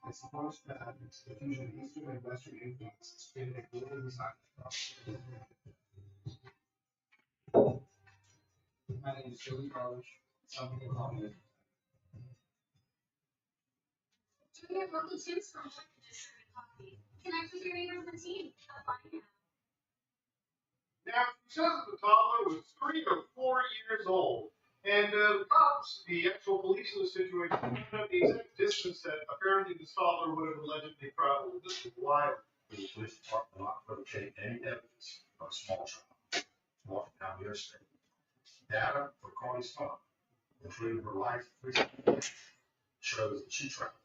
It's launched that the fusion of Eastern and Western influences created a global design across. My name is Joey Carlish. Some people call me. Doing it local too, so I'm like just coffee. Connect with your neighbors and team. Have fun now. Now, she says that the toddler was 3 or 4 years old, and the cops, the actual police in the situation, found out the exact distance that apparently this toddler would have allegedly traveled. This is wild. The police department not locate any evidence of a small child walking down the interstate. Data for Carly's phone, including her life shows that she traveled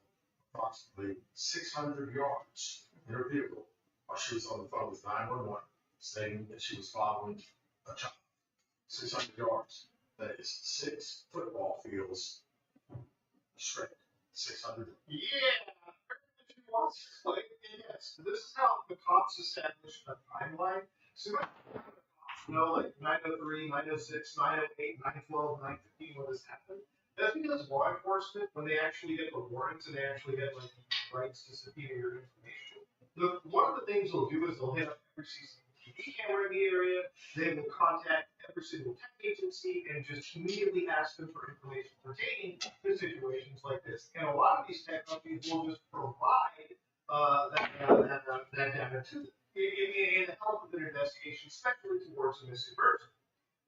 approximately 600 yards in her vehicle while she was on the phone with 911, stating that she was following a child. 600 yards. That is 6 football fields straight. 600. Yeah, apparently she wants to play. Yes, this is how the cops established a timeline. So the cops know like 903, 906, 908, 912, 915 when this happened. That's because law enforcement, when they actually get the warrants and they actually get like the rights to subpoena your information, one of the things they'll do is they'll hit up every CCTV camera in the area. They will contact every single tech agency and just immediately ask them for information pertaining to situations like this. And a lot of these tech companies will just provide that data to them in the help of an investigation, especially towards a missing person.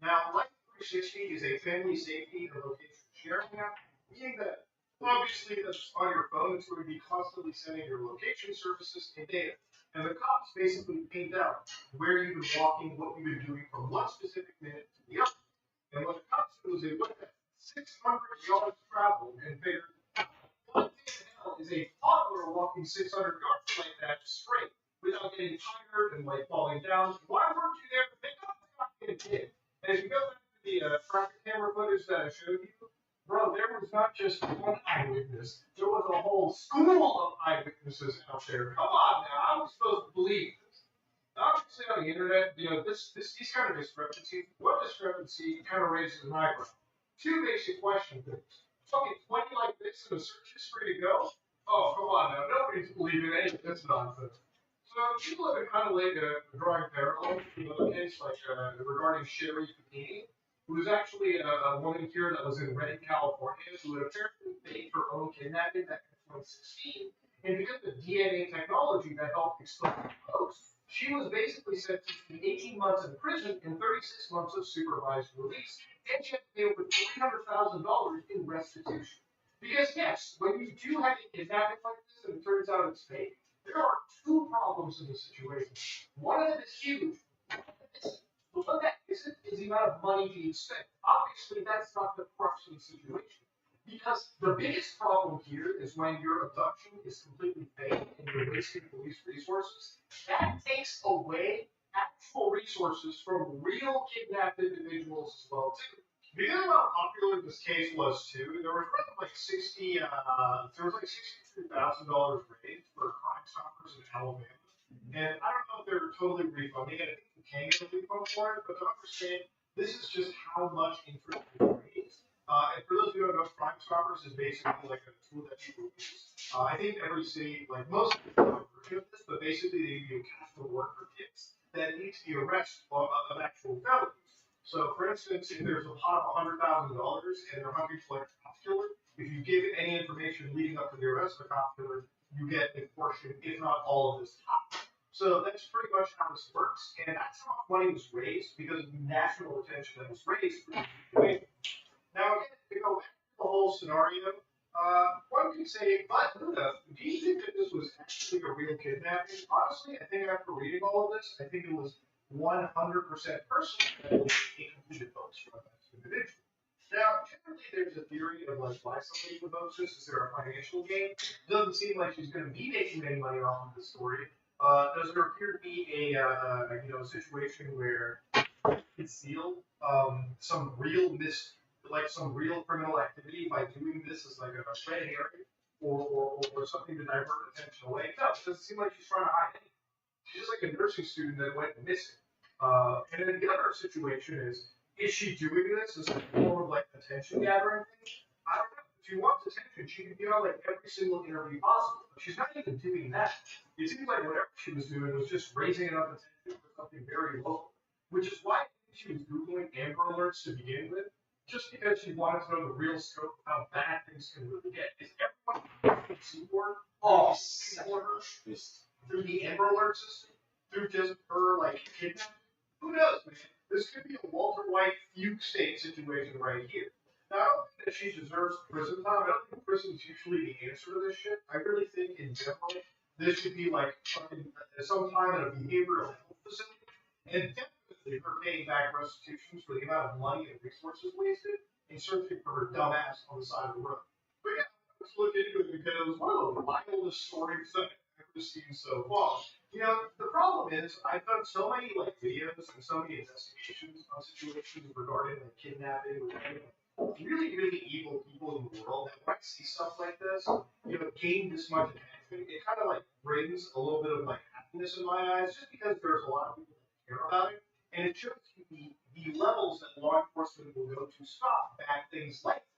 Now, Life 360 is a family safety and location sharing app, meaning that obviously that's on your phone, it's going to be constantly sending your location services and data. And the cops basically paint out where you've been walking, what you've been doing from one specific minute to the other. And what the cops do is they look at 600 yards traveled and figure, what the hell is a toddler walking 600 yards like that straight without getting tired and like falling down? Why weren't you there to pick up the goddamn kid? And if you go back to the traffic camera footage that I showed you, bro, there was not just one eyewitness. There was a whole school of eyewitnesses out there. Come on now, how are we supposed to believe this? Obviously on the internet, these kind of discrepancies, one discrepancy kind of raises an eyebrow. 2 basic question things. Fucking 20 like this in a search history to go? Oh, come on now, nobody's believing any of this nonsense. So people have been kind of like drawing parallels to another case, like regarding Sherry Papini, who was actually a woman here that was in Redding, California, who had apparently faked her own kidnapping back in 2016. And because of DNA technology that helped expose the post, she was basically sentenced to 18 months in prison and 36 months of supervised release. And she had to pay over $300,000 in restitution. Because yes, when you do have a kidnapping like this and it turns out it's fake, there are 2 problems in the situation. One of them is huge. But what that isn't is the amount of money being spent. Obviously, that's not the crux of the situation. Because the biggest problem here is when your abduction is completely fake and you're wasting police resources. That takes away actual resources from real kidnapped individuals as well, too. Because of how popular this case was too, there was roughly like $62,000 raised for Crime Stoppers in Alabama. And I don't know if they're totally refunding it. I think you can get a refund for it, but to understand, this is just how much interest is raised. And for those who don't know, Crime Stoppers is basically like a tool that you use. I think every city, like most of them have a version of this, but basically they give you a cash reward for kids that need to be arrested of actual felonies. So, for instance, if there's a pot of $100,000 and they're hunting for like a cop killer, if you give any information leading up to the arrest of the cop killer, you get a portion, if not all of this top. So that's pretty much how this works, and that's how much money was raised because of the national attention that was raised for this situation. Now, again, to go back to the whole scenario, one could say, but Luna, do you think that this was actually a real kidnapping? Honestly, I think after reading all of this, I think it was 100% personal that was a completed hoax from that individual. Now, generally, there's a theory of like why somebody would hoax this. Is there a financial gain? It doesn't seem like she's going to be making any money off of this story. Does there appear to be a situation where conceal some real some real criminal activity by doing this as like a red herring or something to divert attention away? No, it doesn't seem like she's trying to hide anything. She's just like a nursing student that went missing. And then the other situation is she doing this as a form of like attention gathering thing? I don't know. she wants attention. She can be on like every single interview possible, but she's not even doing that. It seems like whatever she was doing was just raising enough attention for something very local, which is why I think she was googling Amber Alerts to begin with, just because she wanted to know the real scope of how bad things can really get. Is everyone seaboard? Oh, Through the Amber Alert system, through just her like kidnapping. Who knows, man? This could be a Walter White fugue state situation right here. Now, I don't think that she deserves prison time. I don't think prison's usually the answer to this shit. I really think, in general, this should be like fucking some time in a behavioral health facility, and definitely her paying back restitutions for the amount of money and resources wasted in searching for her dumb ass on the side of the road. But yeah, let's look into it because it was one of the wildest stories that I've ever seen so far. You know, the problem is I've done so many like videos and so many investigations on situations regarding like kidnapping, regarding really, really evil people in the world that when I see stuff like this, you know, gain this much attention, it kind of like brings a little bit of like happiness in my eyes just because there's a lot of people that care about it. And it shows you the levels that law enforcement will go to stop bad things like this.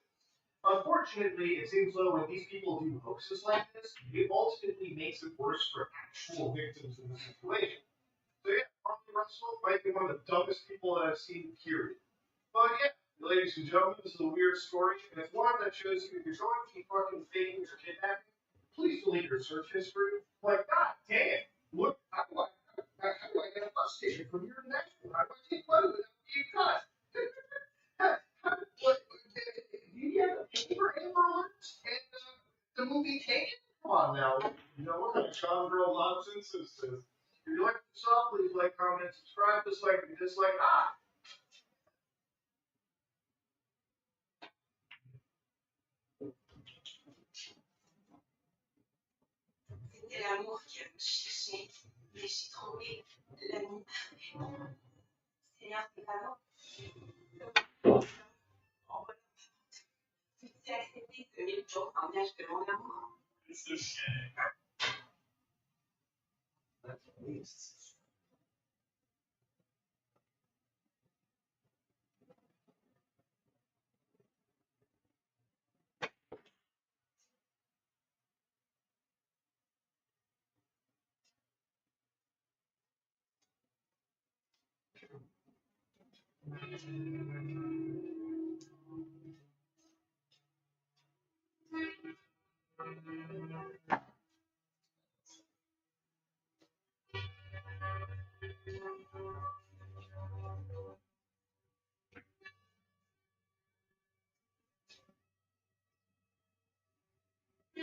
Unfortunately, it seems though when these people do hoaxes like this, it ultimately makes it worse for actual victims in the situation. So yeah, Harvey Russell might be one of the dumbest people that I've seen, period. But yeah, ladies and gentlemen, this is a weird story, and it's one that shows you if you're going to be fucking faking your kidnapping, please delete your search history. Like, god damn, look, how do I get a bus ticket from here to Nashville? How do I take money without being caught? What, do you have a paper Amber Alerts and the movie Taken? Come on now, you know what kind of child girl nonsense is this? If you like this song, please like, comment, subscribe, dislike, and dislike. C'était l'amour qui a cherché, les trouvé, l'amour. Seigneur, c'est pas bon. En voilà. Tu t'es accepté ce 1000 jours en gage de mon amour.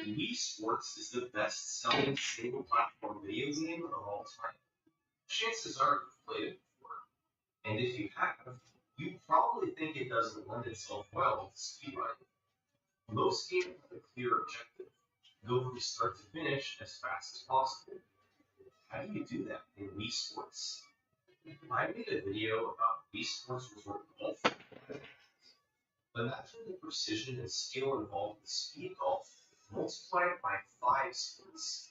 Wii Sports is the best-selling single-platform video game of all time. Chances are you've played it before, and if you have, you probably think it doesn't lend itself well to speedrunning. Most games have a clear objective: go from start to finish as fast as possible. How do you do that in Wii Sports? I made a video about Wii Sports Resort Golf. Imagine the precision and skill involved with speed golf multiplied by 5 sports.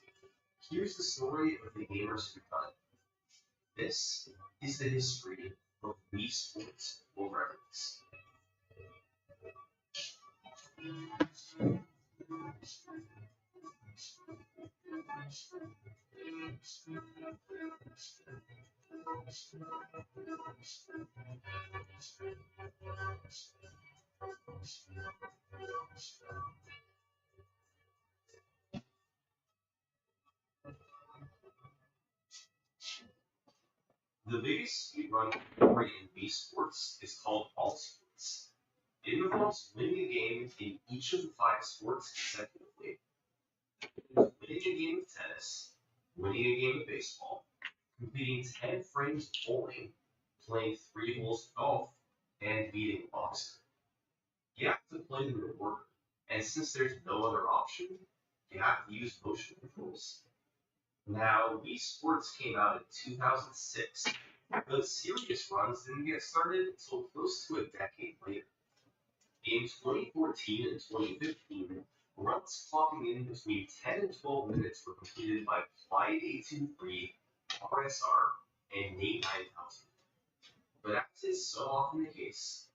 Here's the story of the gamers who've done it. This is the history of Wii Sports Records. The biggest speedrun category in Wii Sports is called All Sports. It involves winning a game in each of the 5 sports consecutively. Winning a game of tennis, winning a game of baseball, completing 10 frames of bowling, playing 3 holes of golf, and beating a boxer. You have to play them in order, and since there's no other option, you have to use motion controls. Now, Wii Sports came out in 2006, but serious runs didn't get started until close to a decade later. In 2014 and 2015, runs clocking in between 10 and 12 minutes were completed by Clyde 823, RSR, and Nate 9000. But as is so often the case,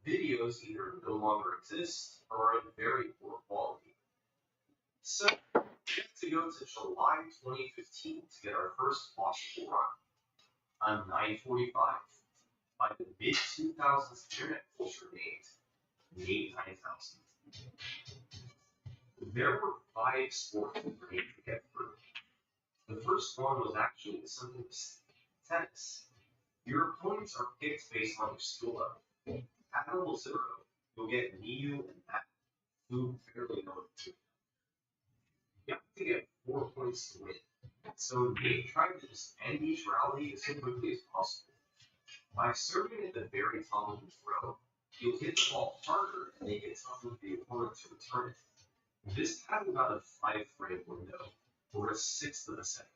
videos either no longer exist or are in very poor quality. So we have to go to July 2015 to get our first watchable run on 9:45 by the mid-2000s internet culture named Nate 9000. There were 5 sports for Nate to get through. The first one was actually the simplest: tennis. Your opponents are picked based on your skill level. At level 0, you'll get Miyu and Matt, who barely know what to do. You have to get 4 points to win. So Nate tried to just end each rally as quickly as possible. By serving at the very top of the throw, you'll hit the ball harder and make it tougher for the opponent to return it. This had about a 5-frame window, or a sixth of a second.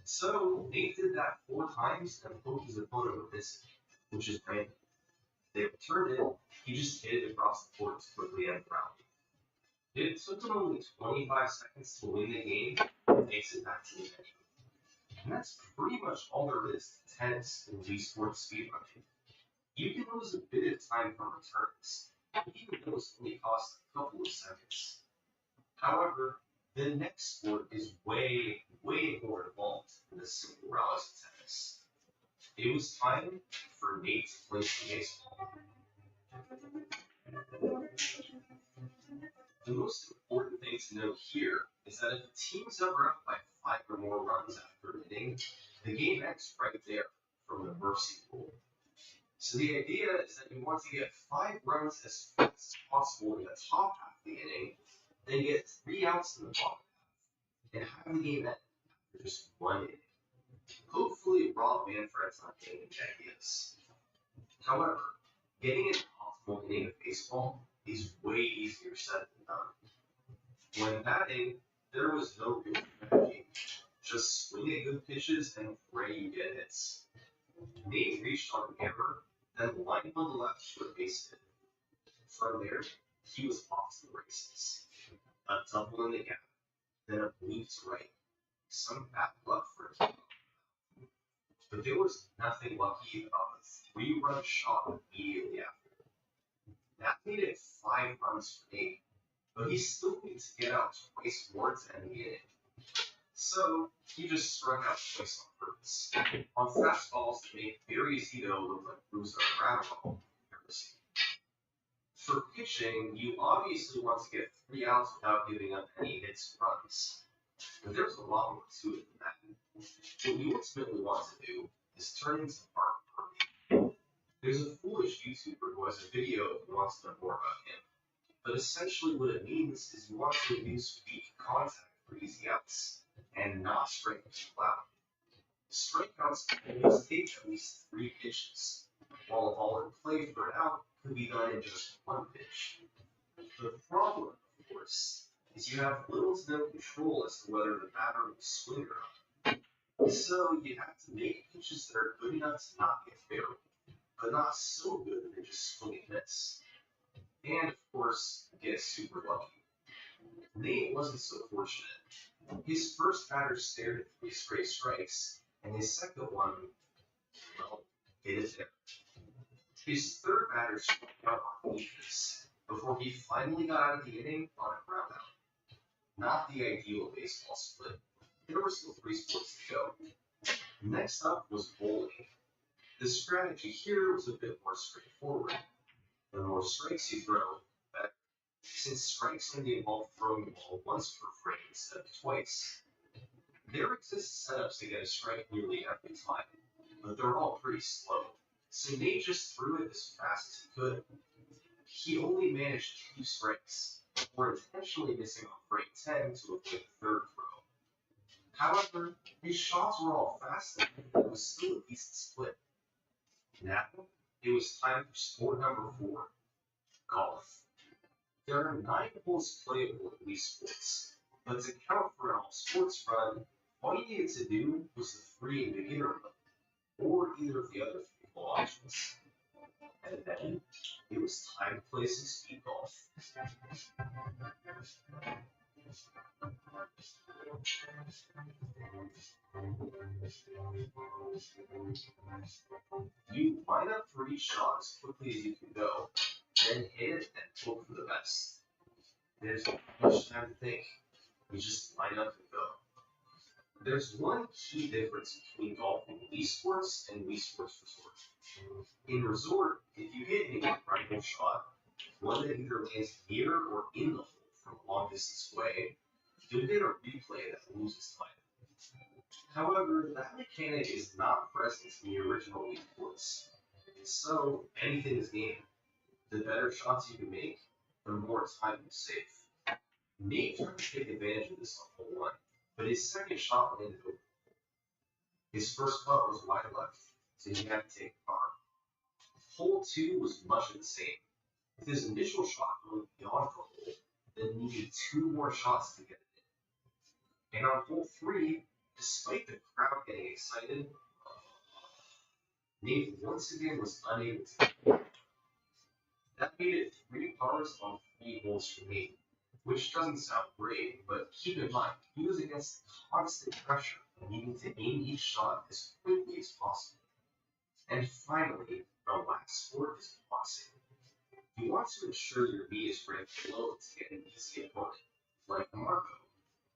So Nate did that 4 times and hoped his opponent would miss it, which is random. If they returned it, he just hit it across the court to quickly end the round. It took him only 25 seconds to win the game and makes it back to the bench. And that's pretty much all there is to tennis and Wii Sports speedrunning. You can lose a bit of time from returns, even though it only costs a couple of seconds. However, the next sport is way, way more involved than the simple rallies of tennis. It was time for Nate to play some baseball. The most important thing to note here is that if a team's ever up by 5 or more runs after an inning, the game ends right there from the mercy rule. So the idea is that you want to get 5 runs as fast as possible in the top half of the inning, then get 3 outs in the bottom half, and have the game end after just 1 inning. Hopefully Rob Manfred's not getting any ideas. However, getting an optimal inning of baseball is way easier said than done. When batting, there was no real strategy. Just swing at good pitches and pray you get hits. Nate reached on the hammer, then lined on the left for a base hit. From there, he was off to the races. A double in the gap, then a blue to right. Some bad luck for him. But there was nothing lucky about a 3-run shot immediately after. That made it 5 runs for Nate, but he still needed to get out twice more to end the inning. So he just struck out twice on purpose, on fastballs that made Barry Zito look like Bruce O'Radwell. For pitching, you obviously want to get 3 outs without giving up any hits or runs. But there's a lot more to it than that. What you ultimately want to do is turn into Marc-André. There's a foolish YouTuber who has a video if you want to know more about him. But essentially what it means is you want to use weak contact for easy outs, and not strikeouts too loud. Strikeouts always take at least 3 pitches, while a ball in play for an out could be done in just 1 pitch. The problem, of course, is you have little to no control as to whether the batter will swing or not. So you have to make pitches that are good enough to not get barreled, but not so good that they just swing and miss. And of course, get super lucky. Nate wasn't so fortunate. His first batter stared at 3 straight strikes, and his second one, well, hit it there. His third batter struck out on weakness before he finally got out of the inning on a ground out. Not the ideal baseball split. There were still 3 sports to go. Next up was bowling. The strategy here was a bit more straightforward. The more strikes you throw, the better. Since strikes only involve throwing the ball once per frame instead of twice. There exist setups to get a strike nearly every time, but they're all pretty slow. So Nate just threw it as fast as he could. He only managed 2 strikes, before intentionally missing on frame 10 to avoid the third throw. However, his shots were all fast enough that it was still a decent split. Now, it was time for sport number 4, golf. There are 9 holes playable in Wii Sports, but to count for an all-sports run, all you needed to do was the free and beginner mode, or either of the other 3 hole options. And then, it was time to play some speed golf. You line up for each shot as quickly as you can go, then hit it and hope for the best. There's not much time to think. You just line up and go. There's one key difference between golf and Wii Sports and Wii Sports Resort. In Resort, if you hit an incredible shot, one that either lands near or in the hole from a long distance away, you'll get a replay that loses time. However, that mechanic is not present in the original Wii Sports. And so, anything is game. The better shots you can make, the more time you save. Nate tried to take advantage of this on hole 1, but his second shot landed over. His first putt was wide left, so he had to take par. Hole 2 was much of the same, with his initial shot going beyond the hole, then needed 2 more shots to get it in. And on hole 3, despite the crowd getting excited, Nate once again was unable to. That made it 3 pars on 3 holes for Nate, which doesn't sound great, but keep in mind, he was against constant pressure, needing to aim each shot as quickly as possible. And finally, the last sport is boxing. You want to ensure your knee is ranked low to get an easy opponent, like Marco,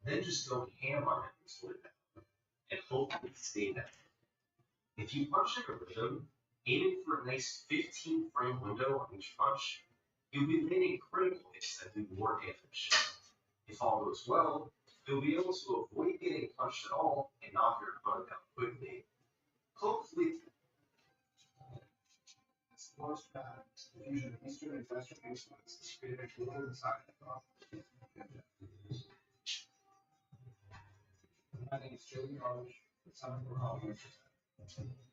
then just go ham on him and split it down, and hopefully stay down. If you punch in a rhythm, aiming for a nice 15-frame window on each punch, you'll be landing critical hits that do more damage. If all goes well, you'll be able to avoid getting punched at all and knock your opponent down quickly. Hopefully, It's the most fusion of Eastern and Western influences created a global inside of golf. My name is Joey Harsh, son of Marc-André Haineault.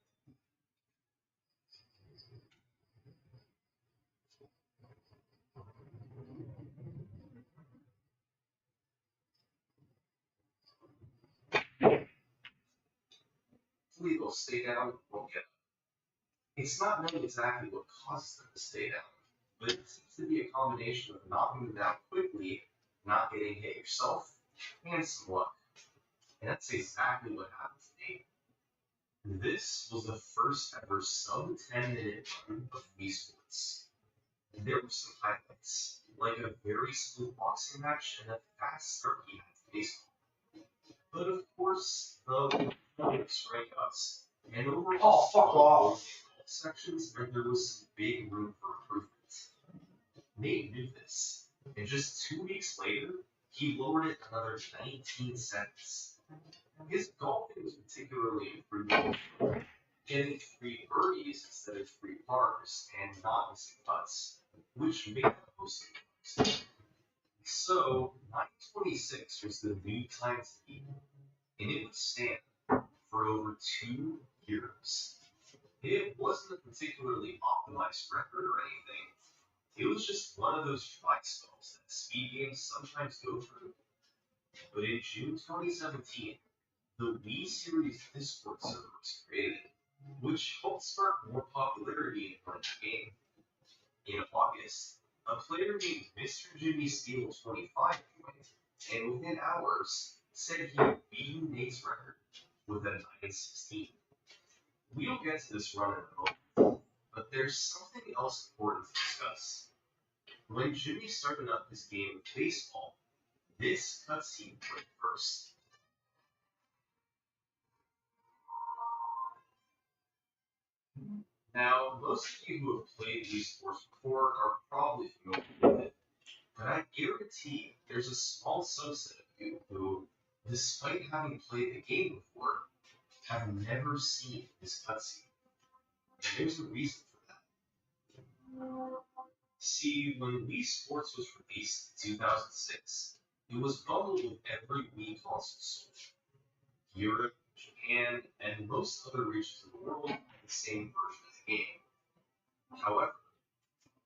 hopefully they'll stay down and won't get up. It's not known exactly what causes them to stay down, but it seems to be a combination of knocking them down quickly, not getting hit yourself, and some luck. And that's exactly what happened to me. This was the first ever sub 10-minute run of Wii Sports. There were some highlights, like a very smooth boxing match and a fast start he had to baseball. But of course, the strikeouts and overall fuck off. sections meant there was some big room for improvement. Nate knew this, and just 2 weeks later, he lowered it another 19 cents. His golfing was particularly improved, getting 3 birdies instead of 3 pars and not missing putts, which made the most of it. So, 926 was the new time to beat, and it would stand for over 2 years. It wasn't a particularly optimized record or anything. It was just one of those dry spells that speed games sometimes go through. But in June 2017, the Wii Series Discord server was created, which helped spark more popularity in the game. In August, a player named Mr. Jimmy Steele 25 joined, and within hours, said he had beaten Nate's record with a 916. We'll get to this run in a moment, but there's something else important to discuss. When Jimmy started up his game of baseball, this cutscene played first. Now, most of you who have played Wii Sports before are probably familiar with it, but I guarantee there's a small subset of you who, despite having played the game before, have never seen this cutscene. And there's a reason for that. See, when Wii Sports was released in 2006, it was bundled with every Wii console sold. Europe, Japan, and most other regions of the world had the same version of the game. However,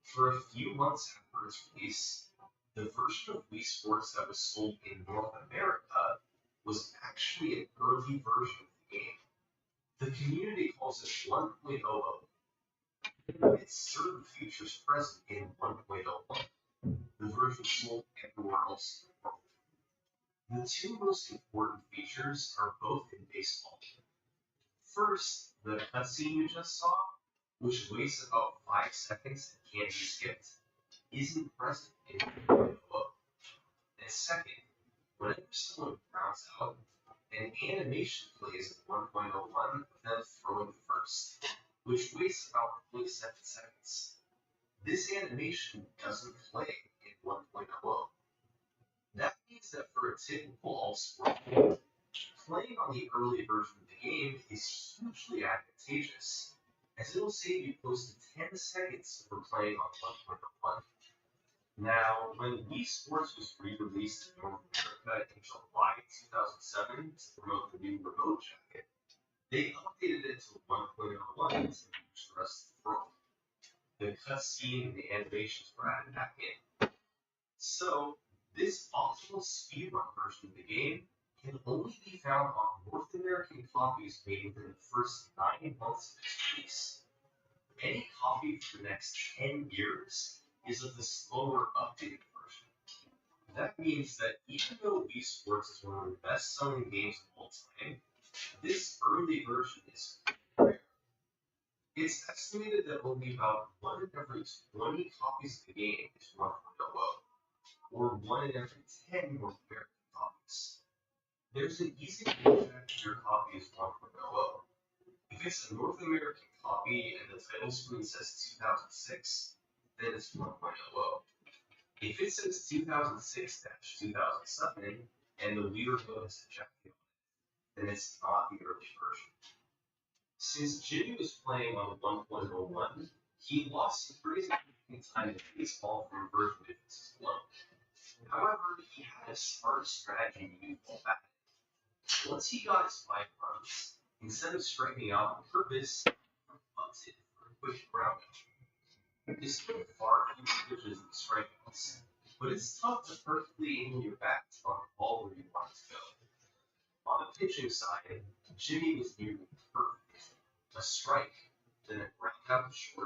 for a few months after its release, the version of Wii Sports that was sold in North America was actually an early version of the game. The community calls it 1.00. With certain features present in 1.01, the version sold everywhere else in the world. The two most important features are both in baseball. First, the cutscene you just saw, which wastes about 5 seconds and can't be skipped, isn't present in 1.0. And second, whenever someone grounds out, an animation plays in 1.01 of them throwing first, which wastes about 0.7 seconds. This animation doesn't play in 1.0. That means that for a typical all-sport game, playing on the early version of the game is hugely advantageous, as it'll save you close to 10 seconds for playing on 1.01. Now, when Wii Sports was re-released in North America in July 2007 to promote the new remote jacket, they updated it to 1.01 to reach the rest of the world. The cutscene and the animations were added back in. So, this optional speedrun version of the game can only be found on North American copies made within the first 9 months of its release. Any copy for the next 10 years is of the slower updated version. That means that even though Wii Sports is one of the best-selling games of all time, this early version is rare. It's estimated that only about 1 in every 20 copies of the game is 1.0, or 1 in every 10 North American copies. There's an easy way to check if your copy is 1.0. If it's a North American copy and the title screen says 2006, then it's 1.0. If it says 2006-2007 and the leader code is ejected, then it's not the early version. Since Jimmy was playing on 1.01, he lost some pretty significant time in baseball from version differences alone. However, he had a smart strategy to use all that. Once he got his 5 runs, instead of striking out on purpose, he bunted for a quick ground out. This took far fewer pitches than strikeouts, but it's tough to perfectly aim your bat on the ball where you want it to go. On the pitching side, Jimmy was nearly perfect. A strike, then a ground out short,